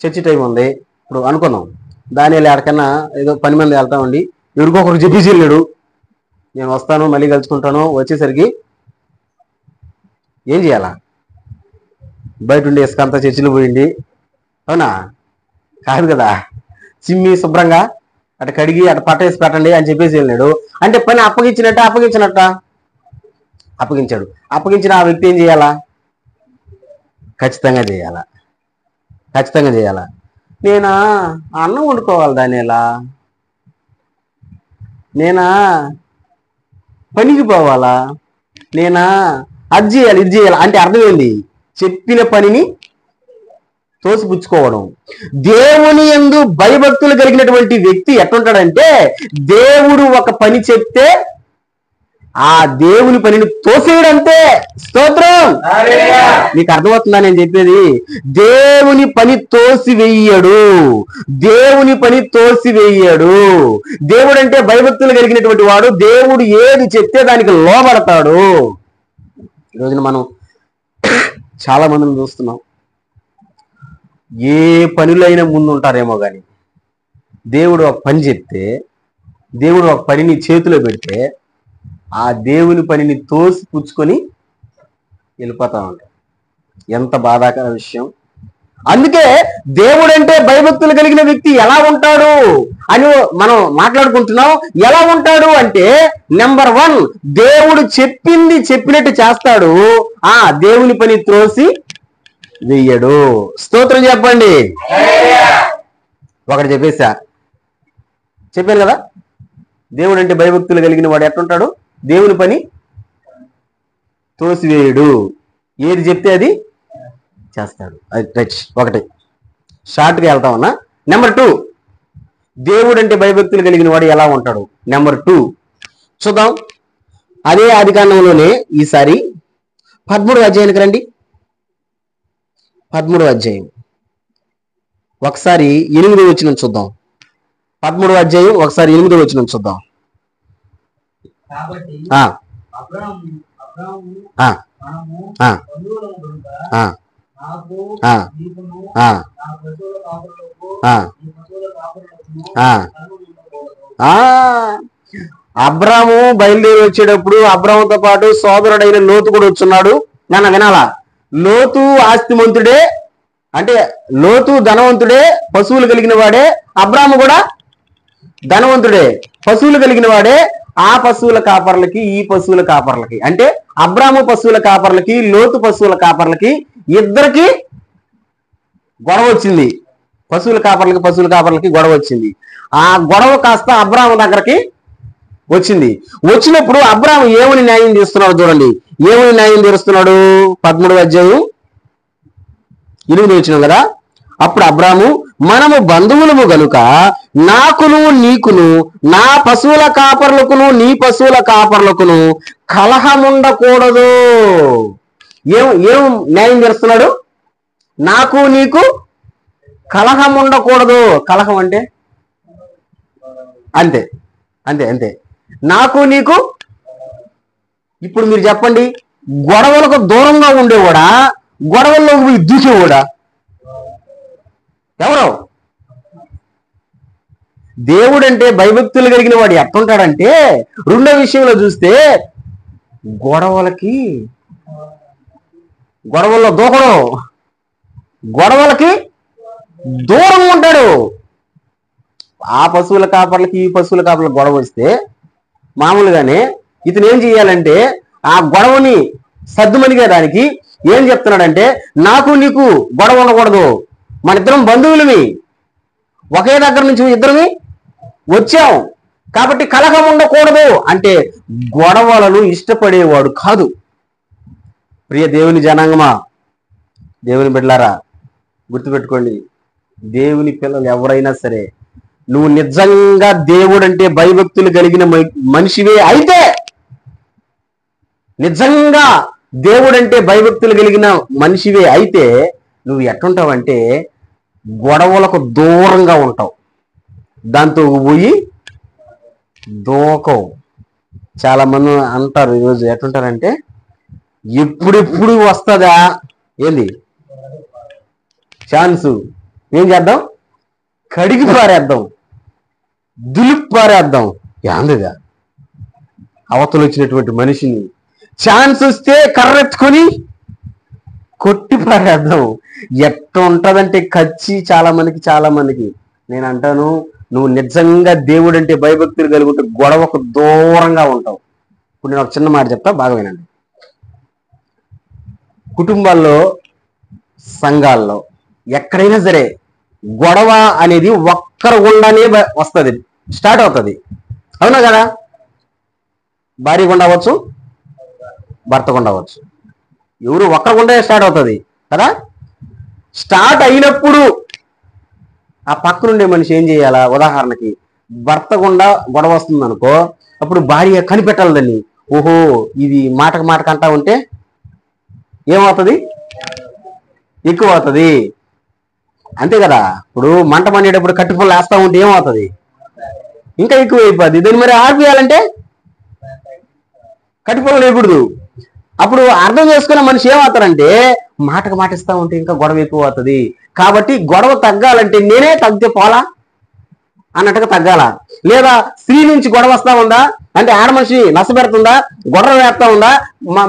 [SPEAKER 2] చర్చి టైం ఉంది, ఇప్పుడు అనుకుందాం దానిలో ఎక్కడికన్నా ఏదో పని మంది వెళ్తామండి, ఎవరికొకరు చెప్పేసి వెళ్ళాడు, నేను వస్తాను మళ్ళీ కలుసుకుంటాను, వచ్చేసరికి ఏం చేయాలా? బయట ఉండి ఇసుక అంతా చర్చిలో పోయింది, అవునా? కాదు కదా, చిమ్మి శుభ్రంగా అటు కడిగి అటు పట్టేసి పెట్టండి అని చెప్పేసి వెళ్ళాడు. అంటే పని అప్పగించినట్ట అప్పగించాడు. అప్పగించిన ఆ వ్యక్తి ఏం చేయాలా? ఖచ్చితంగా చేయాలా. నేనా అన్నం వండుకోవాలి, దానిలా నేనా పనికి పోవాలా, నేనా అది చేయాలి ఇది చేయాలి అంటే అర్థం ఏంది? చెప్పిన పనిని తోసిపుచ్చుకోవడం. దేవుని యందు భయభక్తులు కలిగినటువంటి వ్యక్తి ఎట్లుంటాడంటే, దేవుడు ఒక పని చెప్తే ఆ దేవుని పనిని తోసేయడంతే. స్తోత్రం. మీకు అర్థమవుతుందా నేను చెప్పేది? దేవుని పని తోసివేయడు. దేవుడు అంటే భయభక్తులు కలిగినటువంటి వాడు. దేవుడు ఏది చెప్తే దానికి లోబడతాడు. ఈరోజున మనం చాలా మందిని చూస్తున్నాం, ఏ పనులైనా ముందు ఉంటారేమో కానీ దేవుడు ఒక పని చెప్తే, దేవుడు ఒక పనిని చేతిలో పెడితే ఆ దేవుని పనిని తోసి పుచ్చుకొని వెళ్ళిపోతా ఉంటారు. ఎంత బాధాకర విషయం. అందుకే దేవుడంటే భయభక్తులు కలిగిన వ్యక్తి ఎలా ఉంటాడు అని మనం మాట్లాడుకుంటున్నాం. ఎలా ఉంటాడు అంటే, నెంబర్ 1, దేవుడు చెప్పింది చెప్పినట్టు చేస్తాడు. ఆ దేవుని పని త్రోసి వెయ్యడు. స్తోత్రం చెప్పండి. ఒకటి చెప్పాను కదా, దేవుడు అంటే భయభక్తులు కలిగిన వాడు ఎట్లుంటాడు? దేవుని పని తోసివేయడు, ఏది చెప్తే అది చేస్తాడు. అది రైట్. ఒకటి షార్ట్గా వెళ్తామన్నా. నెంబర్ 2, దేవుడు అంటే భయభక్తులు కలిగిన వాడు ఎలా ఉంటాడు? నెంబర్ 2 చూద్దాం. అదే ఆదికాండంలోనే ఈసారి 13వ అధ్యాయానికి రండి. 13వ అధ్యాయం ఒకసారి 8వ వచనం చూద్దాం. 13వ అధ్యాయం ఒకసారి 8వ వచనం చూద్దాం.
[SPEAKER 3] కాబట్టి అబ్రాహాము మనము బంధువులము గనుక నాకు నీకును నా పశువుల కాపరులకు నీ పశువుల కాపరులకును కరువు ఉండకూడదు.
[SPEAKER 2] అబ్రాము బయలుదేరి వచ్చేటప్పుడు అబ్రాముతో పాటు సోదరుడైన లోతు కూడా వచ్చున్నాడు. నన్ను వినాలా? లోతు ఆస్తిమంతుడే, అంటే లోతు ధనవంతుడే, పశువులు కలిగిన వాడే. అబ్రాము కూడా ధనవంతుడే, పశువులు కలిగిన వాడే. ఆ పశువుల కాపర్లకి ఈ పశువుల కాపర్లకి, అంటే అబ్రాము పశువుల కాపర్లకి లోతు పశువుల కాపర్లకి ఇద్దరికి గొడవ వచ్చింది. పశువుల కాపర్లకి గొడవ వచ్చింది. ఆ గొడవ కాస్త అబ్రాము దగ్గరికి వచ్చినప్పుడు అబ్రాము ఏమని న్యాయం తీస్తున్నాడు చూడండి. ఏమని న్యాయం తీరుస్తున్నాడు? 13వ అధ్యాయం 8వ వచనం కదా. అప్పుడు అబ్రాము, మనము బంధువులము గనుక నాకును నీకును నా పశువుల కాపర్లకును నీ పశువుల కాపర్లకును కలహముండకూడదు. ఏం న్యాయం చేస్తున్నాడు? నాకు నీకు కలహం ఉండకూడదు. కలహం అంటే అంతే. నాకు నీకు. ఇప్పుడు మీరు చెప్పండి, గొడవలకు దూరంగా ఉండేవాడా, గొడవల్లోకి పోయి దూకేవాడా? ఎవరు? దేవుడు అంటే భయభక్తులు కలిగిన వాడు ఎట్లుంటాడంటే, రెండో విషయంలో చూస్తే గొడవల్లో దూకడం, గొడవలకి దూరంగా ఉంటాడు. ఆ పశువుల కాపర్లకి ఈ పశువుల కాపర్లకు గొడవ వస్తే మామూలుగానే ఇతను ఏం చేయాలంటే, ఆ గొడవని సద్దుమణిగే దానికి ఏం చెప్తున్నాడంటే, నాకు నీకు గొడవ ఉండకూడదు, మన ఇద్దరం బంధువులమి, ఒకే దగ్గర నుంచి ఇద్దరిని వచ్చాం కాబట్టి కలహం ఉండకూడదు అంటే గొడవలను ఇష్టపడేవాడు కాదు. ప్రియ దేవుని జనాంగమా, దేవుని బిడ్డలారా, గుర్తుపెట్టుకోండి, దేవుని పిల్లలు ఎవరైనా సరే, నువ్వు నిజంగా దేవుడు అంటే భయభక్తులు కలిగిన మనిషివే అయితే, నిజంగా దేవుడంటే భయభక్తులు కలిగిన మనిషివే అయితే నువ్వు ఎట్టుంటావంటే గొడవలకు దూరంగా ఉంటావు, దాంతో పోయి దూకవు. చాలా మంది అంటారు ఈరోజు ఎట్టుంటారంటే, ఎప్పుడెప్పుడు వస్తుందా ఏంది ఛాన్సు? ఏం చేద్దాం? కడిగి పారేద్దాం, దులిపి పారేద్దాం. యాందిగా అవతలు వచ్చినటువంటి మనిషిని ఛాన్స్ వస్తే కర్రెత్తుకొని కొట్టి పారేద్దాం. ఎట్ట ఉంటదంటే ఖర్చు చాలా మందికి నేను అంటాను, నువ్వు నిజంగా దేవుడు అంటే భయభక్తులు కలిగి ఉంటే గొడవకు దూరంగా ఉంటావు. ఇప్పుడు నేను ఒక చిన్న మాట చెప్తా, బాగా వినండి. కుటుంబాల్లో, సంఘాల్లో ఎక్కడైనా సరే గొడవ అనేది ఒక్కరు గుండానే వస్తుంది, స్టార్ట్ అవుతుంది. అవునా కదా? భార్య గుండా అవ్వచ్చు, భర్త గుండా అవ్వచ్చు, ఎవరు ఒక్కరు గుండా స్టార్ట్ అవుతుంది కదా. స్టార్ట్ అయినప్పుడు ఆ పక్కనుండే మనిషి ఏం చేయాలా? ఉదాహరణకి భర్త గుండా గొడవ వస్తుంది అనుకో, అప్పుడు భార్య కనిపెట్టాలి దాన్ని. ఓహో, ఇది మాటకు అంటా ఉంటే ఏమవుతుంది? ఎక్కువ అవుతుంది. అంతే కదా. ఇప్పుడు మంట మండేటప్పుడు కట్టుపుల్లు వేస్తా ఉంటే ఏమవుతుంది? ఇంకా ఎక్కువ అయిపోద్ది. దాన్ని మరి ఆర్పియాలంటే కట్టుపుల్లు లేకూడదు. అప్పుడు అర్థం చేసుకున్న మనిషి ఏమవుతారంటే మాటకు మాట ఇస్తా ఉంటే ఇంకా గొడవ ఎక్కువ అవుతుంది. కాబట్టి గొడవ తగ్గాలంటే నేనే తగ్గితే పోలా అన్నట్టుగా తగ్గాల. లేదా స్త్రీ నుంచి గొడవ వస్తా ఉందా అంటే ఆడ మనిషి నష్టపెడుతుందా, గొడవ వేస్తా ఉందా,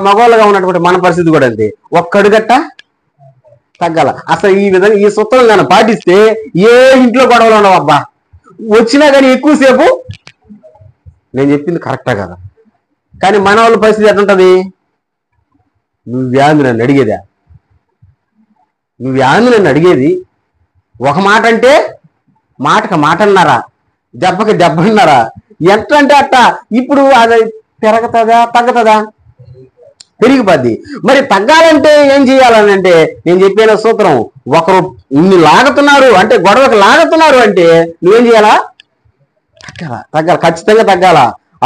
[SPEAKER 2] మగవాళ్ళగా ఉన్నటువంటి మన పరిస్థితి కూడా అంతే, ఒక్కడుగట్ట తగ్గాల. అసలు ఈ విధంగా ఈ సూత్రం కానీ పాటిస్తే ఏ ఇంట్లో గొడవలు ఉండవు. అబ్బా వచ్చినా కానీ ఎక్కువసేపు నేను చెప్పింది కరెక్టా కదా. కానీ మన వాళ్ళ పరిస్థితి ఎట్లుంటది? నువ్వేంది నన్ను అడిగేదా? నువ్వేంది నన్ను అడిగేది? ఒక మాట అంటే మాటకు మాట అన్నారా, దెబ్బకి దెబ్బ అన్నారా, ఎట్లా అంటే అట్ట. ఇప్పుడు అది పెరగతుందా తగ్గుతుందా? పెరిగిపోద్ది. మరి తగ్గాలంటే ఏం చేయాలని అంటే నేను చెప్పిన సూత్రం, ఒకరు ఇన్ని లాగుతున్నారు అంటే గొడవకు లాగుతున్నారు అంటే నువ్వేం చేయాలా? తగ్గాల, ఖచ్చితంగా తగ్గాల.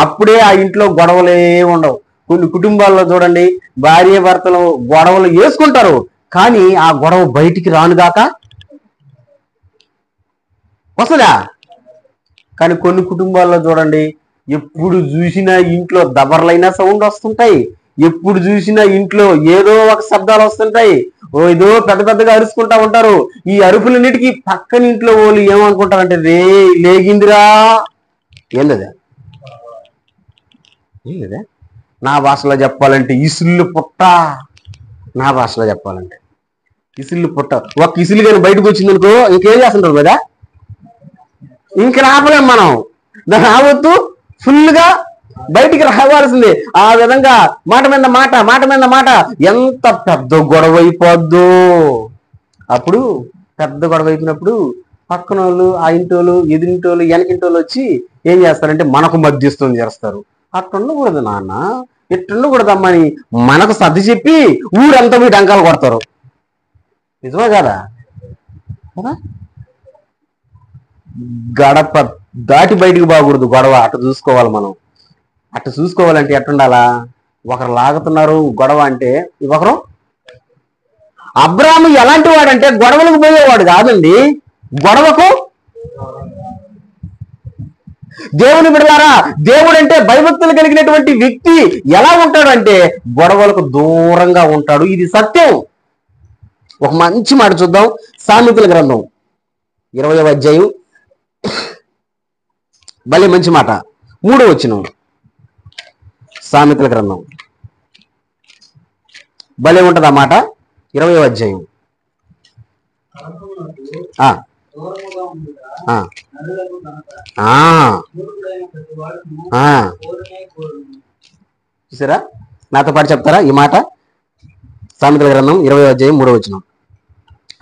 [SPEAKER 2] అప్పుడే ఆ ఇంట్లో గొడవలే ఉండవు. కొన్ని కుటుంబాల్లో చూడండి, భార్య భర్తలు గొడవలు వేసుకుంటారు, కానీ ఆ గొడవ బయటికి రానుగాక వస్తుందా? కానీ కొన్ని కుటుంబాల్లో చూడండి, ఎప్పుడు చూసినా ఇంట్లో దబర్లైనా సౌండ్ వస్తుంటాయి, ఎప్పుడు చూసినా ఇంట్లో ఏదో ఒక శబ్దాలు వస్తుంటాయి, ఏదో పెద్దగా అరుచుకుంటా ఉంటారు. ఈ అరుపులన్నిటికీ పక్కన ఇంట్లో వాళ్ళు ఏమనుకుంటారంటే రే లేగిందిరా. ఏందా నా భాషలో చెప్పాలంటే ఇసుళ్ళు పుట్ట. నా భాషలో చెప్పాలంటే ఇసుళ్ళు పుట్ట. ఒక ఇసులు కానీ బయటకు వచ్చింది అనుకో, ఇంకేం చేస్తుంటారు కదా, ఇంక రాపలేం మనం. దాని రావద్దు, ఫుల్గా బయటికి రావాల్సిందే. ఆ విధంగా మాట మీద మాట ఎంత పెద్ద గొడవ అయిపోద్దు. అప్పుడు పెద్ద గొడవ అయిపోయినప్పుడు పక్కన వాళ్ళు, ఆ ఇంటోళ్ళు, ఎదురింటోళ్ళు, వెనకింటోళ్ళు వచ్చి ఏం చేస్తారంటే మనకు మధ్యస్థం చేస్తారు. అట్టుండకూడదు నాన్న, ఇట్టుండకూడదమ్మని మనకు సర్ది చెప్పి ఊరంతా మీ డంకాలు కొడతారు. నిజమే కదా? గడప దాటి బయటికి బాగూడదు గొడవ. అటు చూసుకోవాలి మనం. అటు చూసుకోవాలంటే ఎట్టుండాలా? ఒకరు లాగుతున్నారు గొడవ అంటే ఒకరు. అబ్రాము ఎలాంటి వాడంటే గొడవలకు పోయేవాడు కాదండి, గొడవకు. దేవుని బిడ్డలారా, దేవుడు అంటే భయభక్తులు కలిగినటువంటి వ్యక్తి ఎలా ఉంటాడు అంటే గొడవలకు దూరంగా ఉంటాడు. ఇది సత్యం. ఒక మంచి మాట చూద్దాం. సామెతల గ్రంథం 20వ అధ్యాయం, భలే మంచి మాట, 3వ వచనం. సామెతల గ్రంథం భలే ఉంటది ఆ మాట. 20వ అధ్యాయం. చూసారా? నాతో పాటు చెప్తారా ఈ మాట? సామెతల గ్రంథం 20వ అధ్యాయం 3వ వచనం.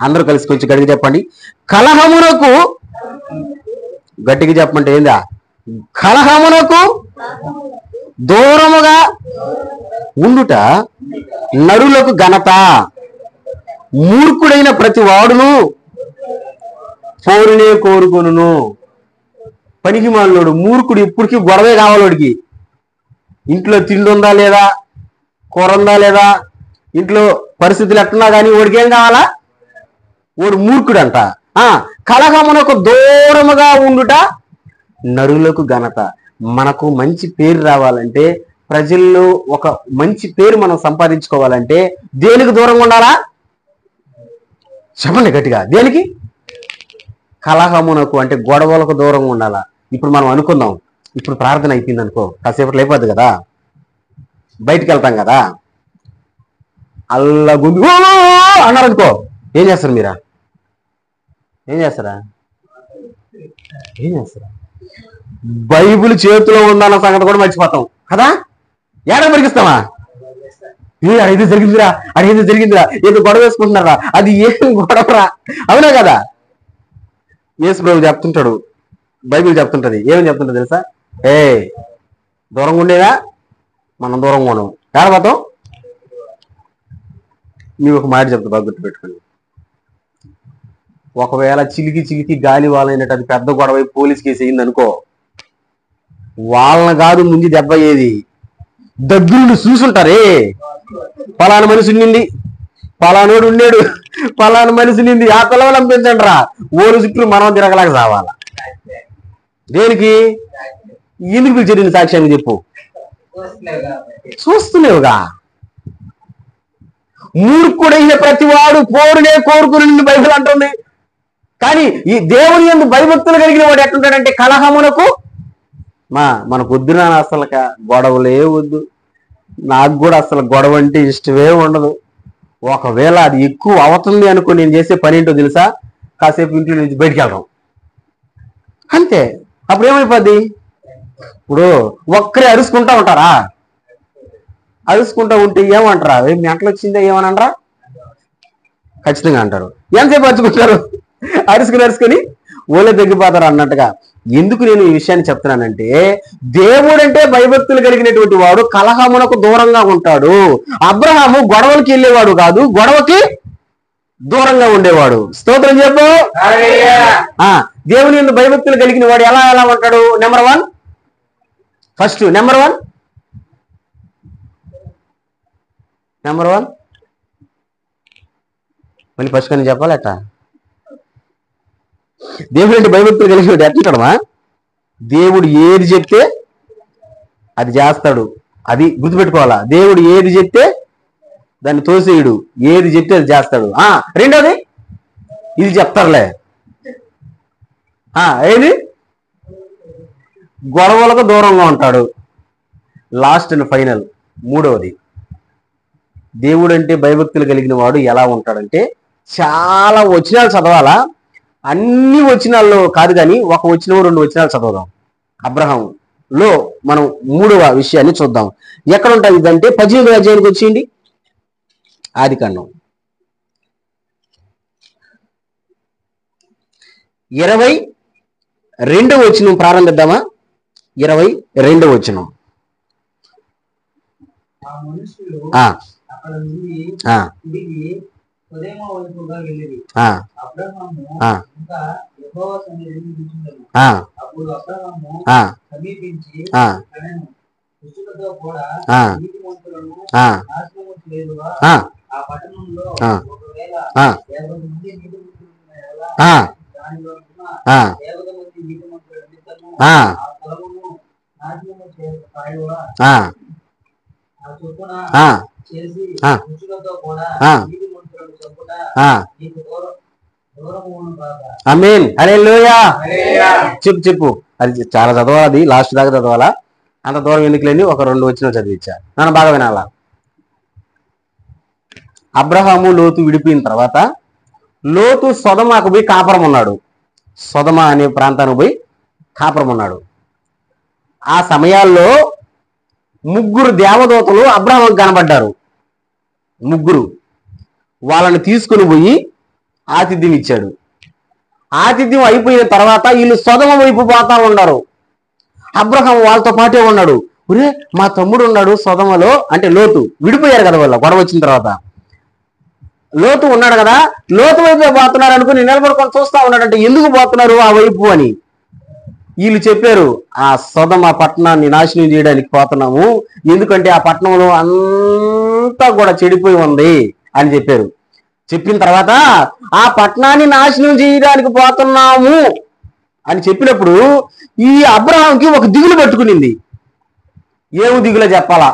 [SPEAKER 2] అందరూ కలిసి కొంచెం గట్టిగా చెప్పండి. కలహమునకు, గట్టిగా చెప్పమంటే ఏందా? కలహమునకు దూరముగా ఉండుట నరులకు ఘనత, మూర్ఖుడైన ప్రతి వాడును పోరునే కోరుకొనును. పనికి మాలోడు, మూర్ఖుడు ఎప్పటికీ గొడవే కావాలోడికి. ఇంట్లో తిండి ఉందా లేదా, కూర ఉందా లేదా, ఇంట్లో పరిస్థితులు ఎట్టున్నా కానీ వాడికి ఏం కావాలా? వాడు మూర్ఖుడు అంట. కలహమునకు దూరముగా ఉండుట నరులకు ఘనత. మనకు మంచి పేరు రావాలంటే, ప్రజల్లో ఒక మంచి పేరు మనం సంపాదించుకోవాలంటే దేనికి దూరంగా ఉండాలా? చెప్పండి గట్టిగా. దేనికి? కలహమునకు, అంటే గొడవలకు దూరంగా ఉండాలా. ఇప్పుడు మనం అనుకుందాం, ఇప్పుడు ప్రార్థన అయిపోయింది అనుకో, కాసేపట్లో అయిపోద్ది కదా, బయటికి వెళ్తాం కదా, అల్లా గుండు అన్నారు అనుకో, ఏం చేస్తారు మీరా? ఏం చేస్తారా? బైబిల్ చేతిలో ఉందన్న సంగతి కూడా మర్చిపోతాం కదా. ఏడా పరిగిస్తామా? అడిగితే జరిగిందిరా, అడిగితే జరిగిందిరా, ఏదో గొడవ వేసుకుంటున్నారా, అది ఏం గొడవరా? అవునా కదా? యేసు ప్రభు చెప్తుంటాడు, బైబిల్ చెప్తుంటది, ఏమని చెప్తుంటది తెలుసా? దూరంగా ఉండేదా, మనం దూరంగా ఉండము, ఏడబోతాం. మీకు ఒక మాట చెప్తా, బాగా గుర్తుపెట్టుకోండి. ఒకవేళ చిలికి గాలి వాళ్ళైనట్టు అది పెద్ద గొడవ పోలీస్ కేసు అయింది అనుకో, వాళ్ళని కాదు ముందు దెబ్బ ఏది, దగ్గరుండి చూసుంటారే, పలానా మనిషి ఉండింది, పలానోడు ఉండాడు, పలానా మనిషి నింది, ఆ పిల్లలు పంపించండి రా, ఓరు చుట్టూ మనం తిరగలేక సావాల. దేనికి? ఎందుకు పిలిచారు సాక్ష్యాన్ని చెప్పు? చూస్తున్నావుగా. మూర్ఖుడైన ప్రతివాడు పోరునే కోరుకుని నిన్ను బైబిల్ అంటుంది. కానీ ఈ దేవుని యందు భయభక్తులు కలిగిన వాడు ఎట్లుంటాడంటే, కలహమునకు మనకు వద్దున అసలు గొడవలే వద్దు, నాకు కూడా అసలు గొడవ అంటే ఇష్టమే ఉండదు. ఒకవేళ అది ఎక్కువ అవుతుంది అనుకో, నేను చేసే పని ఏంటో తెలుసా? కాసేపు ఇంట్లో నుంచి బయటికి వెళ్తాం అంతే. అప్పుడు ఏమైపోద్ది? ఇప్పుడు ఒక్కరే అరుచుకుంటా ఉంటారా? అరుచుకుంటా ఉంటే ఏమంటారా? మెంటలు వచ్చిందా ఏమనరా? ఖచ్చితంగా అంటారు. ఎంతసేపు అరుచుకుంటారు? అరుచుకుని ఓలే తగ్గిపోతారు అన్నట్టుగా. ఎందుకు నేను ఈ విషయాన్ని చెప్తున్నానంటే, దేవుడంటే భయభక్తులు కలిగినటువంటి వాడు కలహమునకు దూరంగా ఉంటాడు. అబ్రహాము గొడవలకి వెళ్ళేవాడు కాదు, గొడవకి దూరంగా ఉండేవాడు. స్తోత్రం చెప్పు. దేవుని యందు భయభక్తులు కలిగిన వాడు ఎలా ఉంటాడు? నెంబర్ 1, ఫస్ట్ నెంబర్ 1 మళ్ళీ ఫస్ట్ కానీ చెప్పాలట. దేవుడు అంటే భయభక్తులు కలిగిన వాడు ఎట్లుంటాడమా? దేవుడు ఏది చెప్తే అది చేస్తాడు, అది గుర్తుపెట్టుకోవాలా. దేవుడు ఏది చెప్తే దాన్ని తోసేయుడు, ఏది చెప్తే అది చేస్తాడు. రెండోది ఇది చెప్తారులే, ఏది? గొడవలకు దూరంగా ఉంటాడు. లాస్ట్ అండ్ ఫైనల్ మూడవది, దేవుడు అంటే భయభక్తులు కలిగిన వాడు ఎలా ఉంటాడంటే, చాలా వచనాలు చదవాలా, అన్ని వచనాల్లో కాదు కానీ ఒక వచనం 2 వచనాలు చదవదాం. అబ్రహాంలో మనం 3వ విషయాన్ని చూద్దాం. ఎక్కడ ఉంటుంది ఇదంటే 18వ అధ్యాయానికి వచ్చింది. ఆదికాండం 22వ వచనం ప్రారంభిద్దామా? 22వ వచనం.
[SPEAKER 3] అక్కడ నుండి తిరిగి ఉదయం వైపుగా వెళ్ళిరి. అబ్రహాము ఇంకా యెహోవా సన్నిధిని నిలుచుండెను. అప్పుడు అబ్రహాము సమీపించి దుష్టులతో కూడా నీతిమంతులను నాశనము చేయదువా? ఆ పట్టణంలో ఒకవేళ 50 మంది నీతిమంతులు దానిలో ఉన్న 50 మంది నీతిమంతుల నిమిత్తము ఆ స్థలమును నాశనము చేయవా? ఆ చొప్పున చేసి దుష్టులతో కూడా నీతిమంతులను చంపుట నీకు దూరమును కాదా?
[SPEAKER 2] ఆమేన్. హల్లెలూయా. చెప్పు అది చాలా చదవాలి, లాస్ట్ దాకా చదవాలా, అంత దూరం ఎందుకులేని ఒక 2 వచనాలు చదివించా, నన్ను బాగా వినాలా. అబ్రహాము లోతు విడిపోయిన తర్వాత లోతు సొదొమకు పోయి కాపురం ఉన్నాడు. సొదొమ అనే ప్రాంతానికి పోయి కాపురం ఉన్నాడు. ఆ సమయాల్లో 3 దేవదూతలు అబ్రహాముకు కనబడ్డారు. 3 వాళ్ళని తీసుకుని పోయి ఆతిథ్యం ఇచ్చాడు. ఆతిథ్యం అయిపోయిన తర్వాత వీళ్ళు సొదొమ వైపు పోతా ఉన్నారు. అబ్రహాము వాళ్ళతో పాటే ఉన్నాడు. ఒరే, మా తమ్ముడు ఉన్నాడు సొదొమలో, అంటే లోతు. విడిపోయారు కదా వాళ్ళు, గొడవ వచ్చిన తర్వాత. లోతు ఉన్నాడు కదా, లోతు వైపే పోతున్నారు అనుకుని నిలబడుకొని చూస్తా ఉన్నాడంటే, ఎందుకు పోతున్నారు ఆ వైపు అని. వీళ్ళు చెప్పారు, ఆ సొదొమ పట్టణాన్ని నాశనం చేయడానికి పోతున్నాము, ఎందుకంటే ఆ పట్టణంలో అంతా కూడా చెడిపోయి ఉంది అని చెప్పారు. చెప్పిన తర్వాత ఆ పట్టణాన్ని నాశనం చేయడానికి పోతున్నాము అని చెప్పినప్పుడు ఈ అబ్రహాంకి ఒక దిగులు పట్టుకునింది. ఏమి దిగులో చెప్పాలా?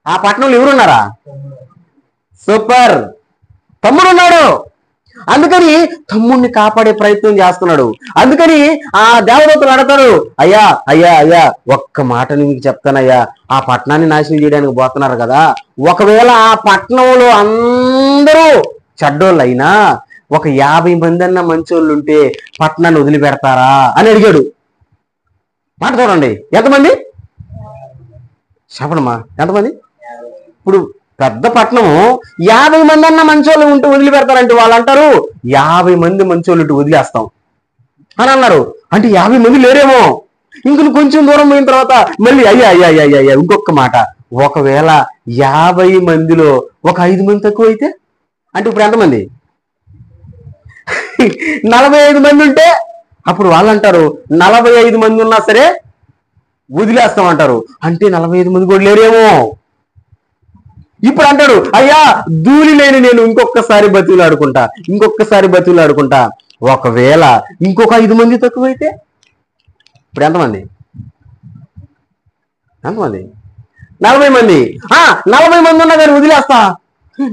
[SPEAKER 2] ఆ పట్టణంలో ఎవరున్నారా? సూపర్. తమ్ముడు ఉన్నాడు, అందుకని తమ్ముడిని కాపాడే ప్రయత్నం చేస్తున్నాడు. అందుకని ఆ దేవదూతలు అడతారు, అయ్యా అయ్యా అయ్యా ఒక్క మాటని మీకు చెప్తానయ్యా, ఆ పట్టణాన్ని నాశనం చేయడానికి పోతున్నారు కదా, ఒకవేళ ఆ పట్టణంలో అందరూ చెడ్డోళ్ళు అయినా ఒక 50 మంది అన్న మంచోళ్ళు ఉంటే పట్టణాన్ని వదిలిపెడతారా అని అడిగాడు. మాట చూడండి, ఎంతమంది చెప్పడమ్మా, ఎంతమంది? ఇప్పుడు పెద్ద పట్టణము 50 మంది అన్న మంచోళ్ళు ఉంటూ వదిలిపెడతారంటే వాళ్ళు అంటారు 50 మంది మంచోళ్ళు ఉంటూ వదిలేస్తాం అని అన్నారు. అంటే 50 మంది లేరేమో. ఇంకొక కొంచెం దూరం పోయిన తర్వాత మళ్ళీ అయ్యా అయ్యా అయ్యా అయ్యా ఇంకొక మాట, ఒకవేళ 50 మందిలో ఒక 5 మంది తక్కువ అయితే అంటే ఇప్పుడు ఎంతమంది? 45 మంది ఉంటే అప్పుడు వాళ్ళు అంటారు 45 మంది ఉన్నా సరే వదిలేస్తామంటారు. అంటే 45 మంది కూడా లేరేమో. ఇప్పుడు అంటాడు, అయ్యా ధూళి లేని నేను ఇంకొకసారి బతుకులాడుకుంటా, ఒకవేళ ఇంకొక 5 మంది తక్కువైతే ఇప్పుడు ఎంతమంది? 40 మంది. 40 మంది ఉన్నా కానీ వదిలేస్తా.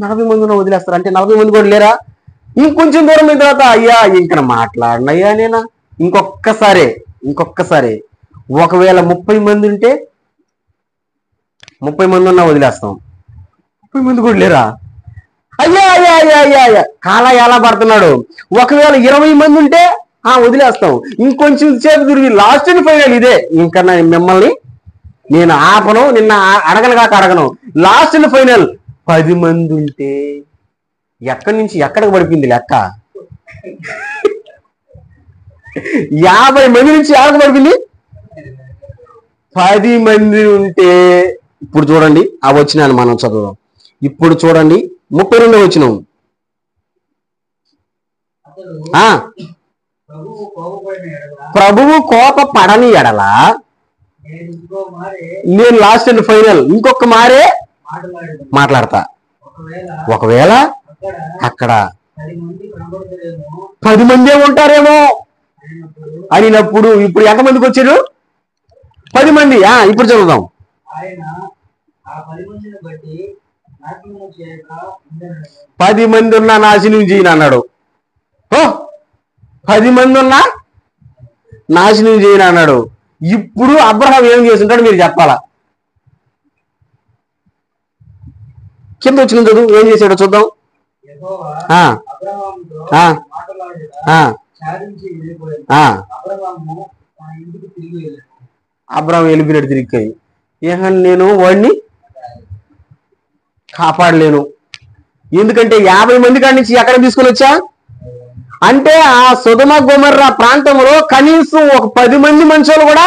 [SPEAKER 2] 40 మంది ఉన్నా వదిలేస్తారు అంటే 40 మంది కూడా లేరా? ఇంకొంచెం దూరం అయిన తర్వాత అయ్యా ఇంకా మాట్లాడినయ్యా నేనా ఇంకొకసారి ఒకవేళ 30 మంది ఉంటే 30 మంది ఉన్నా వదిలేస్తాం. 30 మంది కూడా లేరా? అయ్యా అయ్యా అయ్యా అయ్యా అయ్యా కాలా ఎలా పడుతున్నాడు. ఒకవేళ 20 మంది ఉంటే వదిలేస్తాం. ఇంకొంచెం సేపు తిరిగి లాస్ట్ అండ్ ఫైనల్ ఇదే, ఇంకా మిమ్మల్ని నేను ఆపను, నిన్న అడగను. లాస్ట్ అండ్ ఫైనల్ 10 మంది ఉంటే ఎక్కడి నుంచి ఎక్కడికి పడిపోయింది లెక్క? 50 మంది నుంచి ఎక్కడికి పడిపోయింది? 10 మంది ఉంటే ఇప్పుడు చూడండి ఆ వచనాన్ని మనం చదువుదాం. ఇప్పుడు చూడండి 32వ వచనం. ప్రభువు కోపపడని ఎడల నేను లాస్ట్ అండ్ ఫైనల్ ఇంకొక మారే మాట్లాడతా. ఒకవేళ అక్కడ 10 మందే ఉంటారేమో అనినప్పుడు ఇప్పుడు ఎంతమందికి వచ్చారు? 10 మంది. ఇప్పుడు చదువుదాం. 10 మంది ఉన్నా నాశనం చేయను అన్నాడు. 10 మంది ఉన్నా నాశనం చేయను అన్నాడు. ఇప్పుడు అబ్రహాం ఏం చేస్తుంటాడు మీరు చెప్పాలా? కింద వచ్చిన చదువు ఏం చేశాడో చూద్దాం. అబ్రహాం వెళ్ళిపోయినట్టు తిరిగిపోయి నేను వాడిని కాపాడలేను, ఎందుకంటే 50 మంది కాడి నుంచి ఎక్కడ తీసుకుని వచ్చా అంటే ఆ సొదొమ గొమొర్రా ప్రాంతంలో కనీసం ఒక 10 మంది మనుషులు కూడా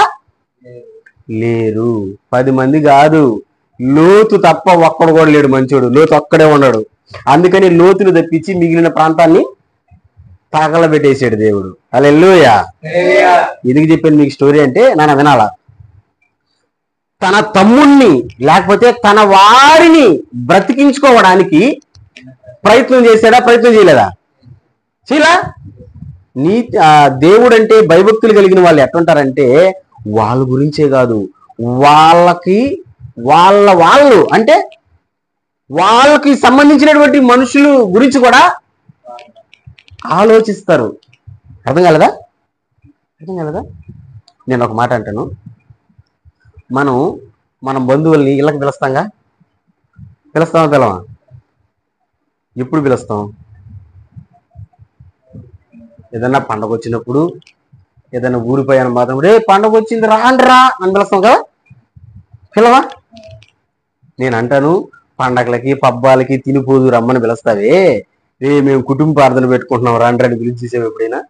[SPEAKER 2] లేరు. 10 మంది కాదు, లోతు తప్ప ఒక్కడు కూడా లేడు మంచోడు. లోతు ఒక్కడే ఉన్నాడు. అందుకని లోతును తప్పించి మిగిలిన ప్రాంతాన్ని తగలబెట్టేసాడు దేవుడు. హల్లెలూయా. ఎందుకు చెప్పాను మీకు స్టోరీ అంటే నాన్న వినాలా? తన తమ్ముణ్ణి లేకపోతే తన వారిని బ్రతికించుకోవడానికి ప్రయత్నం చేశాడా? ప్రయత్నం చేయలేదా? చేయలా? దేవుడు అంటే భయభక్తులు కలిగిన వాళ్ళు ఎట్లుంటారంటే వాళ్ళ గురించే కాదు, వాళ్ళు అంటే వాళ్ళకి సంబంధించినటువంటి మనుషులు గురించి కూడా ఆలోచిస్తారు. అర్థం కాలేదా? నేను ఒక మాట అంటాను. మనం బంధువుల్ని ఇళ్ళకి పిలుస్తామా? పిలవా? ఎప్పుడు పిలుస్తాం? ఏదన్నా పండగ వచ్చినప్పుడు, ఏదైనా ఊరిపోయాను మాత్రం రే పండగ వచ్చింది రాండ్రా అని పిలుస్తాం కదా, పిలవా? నేను అంటాను పండగలకి పబ్బాలకి తినిపోదు రమ్మని పిలుస్తావే, మేము కుటుంబ ప్రార్థన పెట్టుకుంటున్నాం రాండ్రా అని పిలిచేసావు ఎప్పుడైనా?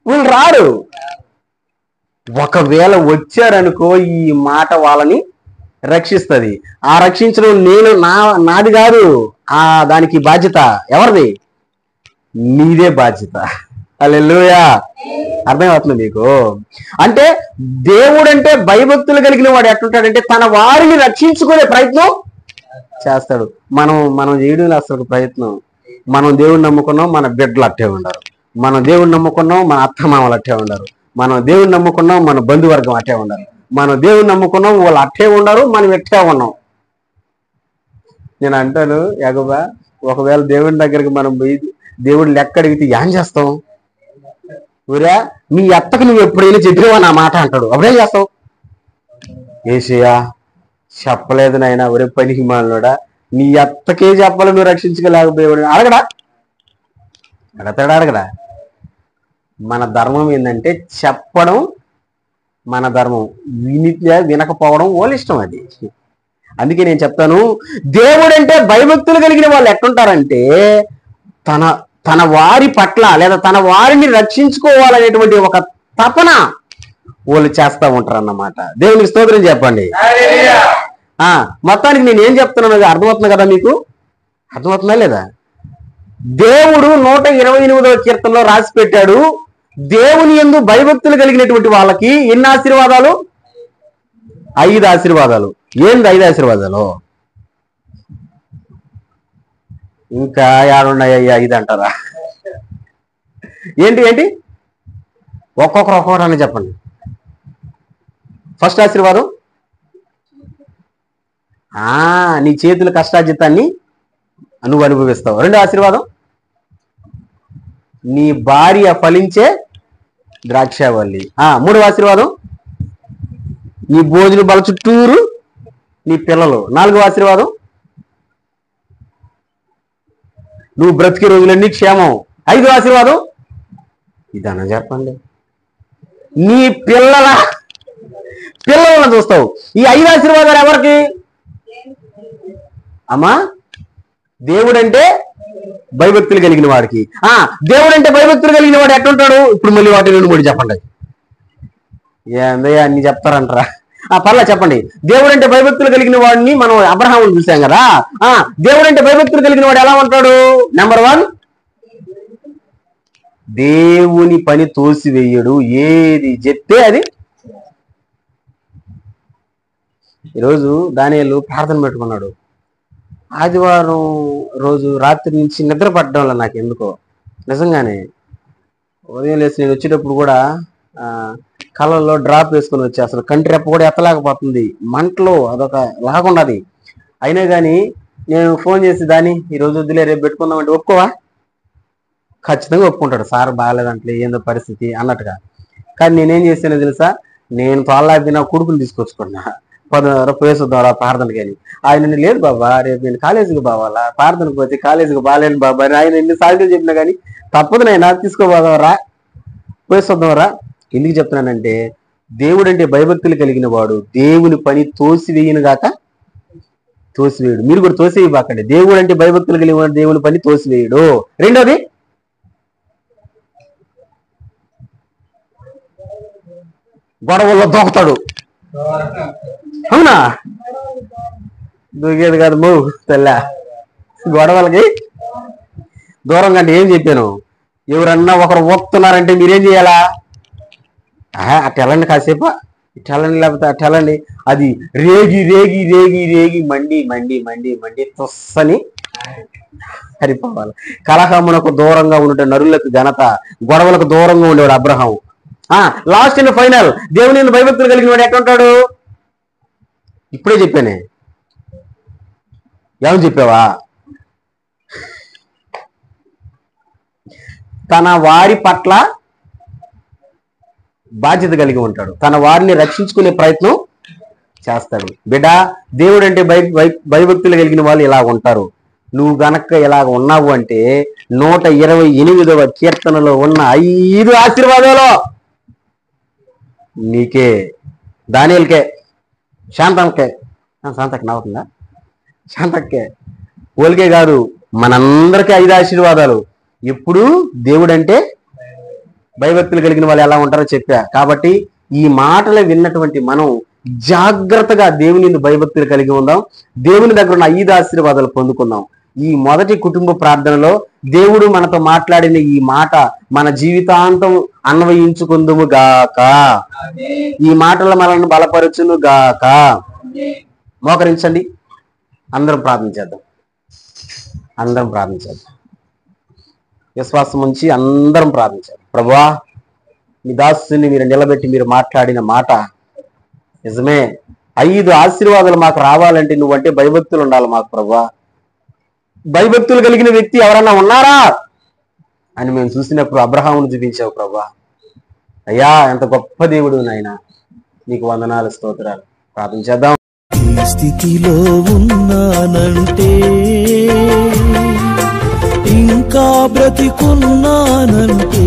[SPEAKER 2] వీళ్ళు రారు. ఒకవేళ వచ్చారనుకో ఈ మాట వాళ్ళని రక్షిస్తుంది. ఆ రక్షించడం నాది కాదు, దానికి బాధ్యత ఎవరిది? నీదే బాధ్యత. హల్లెలూయా. అర్థమవుతుంది మీకు? అంటే దేవుడంటే భయభక్తులు కలిగిన వాడు ఎట్లుంటాడంటే తన వారిని రక్షించుకునే ప్రయత్నం చేస్తాడు. మనం చేయడం అసలు ప్రయత్నం. మనం దేవుడిని నమ్ముకున్నాం, మన బిడ్డలు అట్టే ఉండరు. మనం దేవుడిని నమ్ముకున్నాం, మన అత్తమామలు అట్టే ఉండరు. మనం దేవుడిని నమ్ముకున్నాం, మన బంధువర్గం అట్టే ఉండరు. మనం దేవుడిని నమ్ముకున్నాం, వాళ్ళు అట్టే ఉండరు, మనం ఎట్టే ఉన్నాం. నేను అంటాను యాగోబా ఒకవేళ దేవుని దగ్గరికి మనం పోయి దేవుడు లెక్క అడిగితే ఏం చేస్తాం? ఊరా మీ అత్తకు నువ్వు ఎప్పుడైనా చెప్పినవా నా మాట అంటాడు. అప్పుడేం చేస్తావు? ఏసయ్యా చెప్పలేదు నాయన, ఒరే పనికి మాలోడా, నీ అత్తకే చెప్పాలి నువ్వు రక్షించుకోలేకపోయాడు. అడగడా? మన ధర్మం ఏంటంటే చెప్పడం మన ధర్మం, వినకపోవడం వాళ్ళ ఇష్టం. అది అందుకే నేను చెప్తాను, దేవుడంటే భయభక్తులు కలిగిన వాళ్ళు ఎట్టుంటారంటే తన వారి పట్ల లేదా తన వారిని రక్షించుకోవాలనేటువంటి ఒక తపన వాళ్ళు చేస్తూ ఉంటారు అన్నమాట. దేవునికి స్తోత్రం చెప్పండి. మొత్తానికి నేను ఏం చెప్తున్నాను అర్థమవుతుంది కదా మీకు? అర్థమవుతుందా లేదా? దేవుడు 128వ కీర్తనలో రాసి పెట్టాడు, దేవుని యందు భయభక్తులు కలిగినటువంటి వాళ్ళకి ఎన్ని ఆశీర్వాదాలు? 5 ఆశీర్వాదాలు. ఏంది 5 ఆశీర్వాదాలు? ఇంకా ఏడున్నాయ్యా 5 అంటారా? ఏంటి ఒక్కొక్కరు చెప్పండి. ఫస్ట్ ఆశీర్వాదం, నీ చేతుల కష్టార్జితాన్ని నువ్వు అనుభవిస్తావు. రెండో ఆశీర్వాదం, నీ భార్య ఫలించే ద్రాక్షావల్లి. మూడవ ఆశీర్వాదం, నీ భోజన బల చుట్టూరు నీ పిల్లలు. నాలుగవ ఆశీర్వాదం, నువ్వు బ్రతికే రోజులన్నీ క్షేమం. ఐదవ ఆశీర్వాదం, ఇదన్నా చెప్పండి, నీ పిల్లలను చూస్తావు. ఈ 5 ఆశీర్వాదాలు ఎవరికి అమ్మా? దేవుడంటే భయభక్తులు కలిగిన వాడికి. దేవుడంటే భయభక్తులు కలిగిన వాడు ఎట్టుంటాడు? ఇప్పుడు మళ్ళీ వాటి 2-3 చెప్పండి. ఏందయ్యా అన్ని చెప్తారంటారా? పర్లా చెప్పండి. దేవుడంటే భయభక్తులు కలిగిన వాడిని మనం అబ్రహాముని చూసాం కదా. దేవుడంటే భయభక్తులు కలిగిన వాడు ఎలా ఉంటాడు? నెంబర్ 1, దేవుని పని తోసివేయడు, ఏది చెప్తే అది. ఈరోజు దానియేలు ప్రార్థన పెట్టుకున్నాడు. ఆదివారం రోజు రాత్రి నుంచి నిద్ర పట్టడం వల్ల నాకు ఎందుకో నిజంగానే ఉదయం లేచి నేను వచ్చేటప్పుడు కూడా కళ్ళల్లో డ్రాప్ వేసుకొని వచ్చి అసలు కంటి రెప్ప కూడా ఎత్తలేకపోతుంది, మంటలో అదొక లాగుండదు. అయినా కానీ నేను ఫోన్ చేసి దాన్ని ఈరోజు వద్దులే రేపు పెట్టుకుందామంటే ఒప్పుకోవా? ఖచ్చితంగా ఒప్పుకుంటాడు. సార్ బాగాలేదంటే ఏందో పరిస్థితి అన్నట్టుగా. కానీ నేనేం చేసానో తెలుసా? నేను తోలాపి నా కొడుకుని తీసుకొచ్చుకున్నా, 10 పోయేసొద్దాం ప్రార్థనకి అని. ఆయన లేదు బాబా రేపు నేను కాలేజీకి బావాలా, ప్రార్థనకు పోతే కాలేజీకి బాగాలేను బాబా అని ఆయన ఎన్నిసార్లు చెప్పినా కానీ తప్పదు నైనా తీసుకోబోదావరా, పోయేసొద్దాంరా. ఎందుకు చెప్తున్నానంటే దేవుడంటే భయభక్తులు కలిగిన వాడు దేవుని పని తోసివేయను గాక తోసివేయడు. మీరు కూడా తోసివేయబాకండి. దేవుడు అంటే భయభక్తులు కలిగిన వాడు దేవుని పని తోసివేయడు. రెండోది, గొడవల్లో దూకుతాడు. అవునా? దూకేది కాదు మూవ్ తెల్ల. గొడవలకి దూరం కంటే ఏం చెప్పాను? ఎవరన్నా ఒకరు ఓపుతున్నారంటే మీరేం చేయాలా? అట్టెళ్ళండి, కాసేపు ఇట్టెళ్ళండి, లేకపోతే అట్టెళ్ళండి. అది రేగి రేగి రేగి రేగి మండి మండి మండి మండి తొస్సని హరిపోవాలి. కలహమునకు దూరంగా ఉండే నరులకు ఘనత, గొడవలకు దూరంగా ఉండేవాడు అబ్రహాము. లాస్ట్ అండ్ ఫైనల్, దేవుని భయభక్తులు కలిగిన వాడు ఎట్లుంటాడు? ఇప్పుడే చెప్పానే, ఏమని చెప్పావా? తన వారి పట్ల బాధ్యత కలిగి ఉంటాడు, తన వారిని రక్షించుకునే ప్రయత్నం చేస్తాడు. బిడ్డ, దేవుడు అంటే భయభక్తులు కలిగిన వాళ్ళు ఇలా ఉంటారు. నువ్వు గనక ఇలాగ ఉన్నావు అంటే 128వ కీర్తనలో ఉన్న 5 ఆశీర్వాదాలు నీకే, దానియేలుకే, శాంతకి నవ్వుతుందా? శాంతక్కే, ఓలికే కాదు, మనందరికీ 5 ఆశీర్వాదాలు. ఎప్పుడు దేవుడంటే భయభక్తులు కలిగిన వాళ్ళు ఎలా ఉంటారో చెప్పా. కాబట్టి ఈ మాటలు విన్నటువంటి మనం జాగ్రత్తగా దేవుని భయభక్తులు కలిగి ఉందాం. దేవుని దగ్గర ఉన్న 5 ఆశీర్వాదాలు పొందుకుందాం. ఈ మొదటి కుటుంబ ప్రార్థనలో దేవుడు మనతో మాట్లాడిన ఈ మాట మన జీవితాంతం అన్వయించుకుందుము గాక. ఈ మాటలు మనల్ని బలపరచును గాక. మోకరించండి, అందరం ప్రార్థించేద్దాం. విశ్వాసం ఉంచి అందరం ప్రార్థించాలి. ప్రభువా, మీ దాసుని మీరు నిలబెట్టి మీరు మాట్లాడిన మాట నిజమే. 5 ఆశీర్వాదాలు మాకు రావాలంటే నువ్వంటే భయభక్తులు ఉండాలి మాకు ప్రభువా. భయభక్తులు కలిగిన వ్యక్తి ఎవరన్నా ఉన్నారా అని మేము చూసినప్పుడు అబ్రహామును చూపించావు ప్రభా. అయ్యా, ఎంత గొప్ప దేవుడు నాయన, నీకు వందనాలు, స్తోత్రాలు. ప్రార్థన చేద్దాం.
[SPEAKER 1] ఈ స్థితిలో ఉన్నానంటే, ఇంకా బ్రతికున్నానంటే,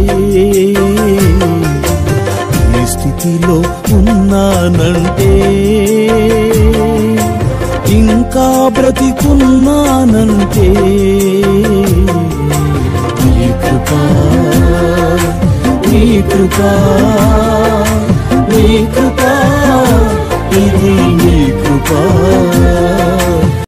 [SPEAKER 1] ఈ స్థితిలో ఉన్నానంటే, ఇంకా బ్రతికున్నానంటే, నీ కృపా, నీ కృపా, నీ కృపా, ఇది నీ కృపా.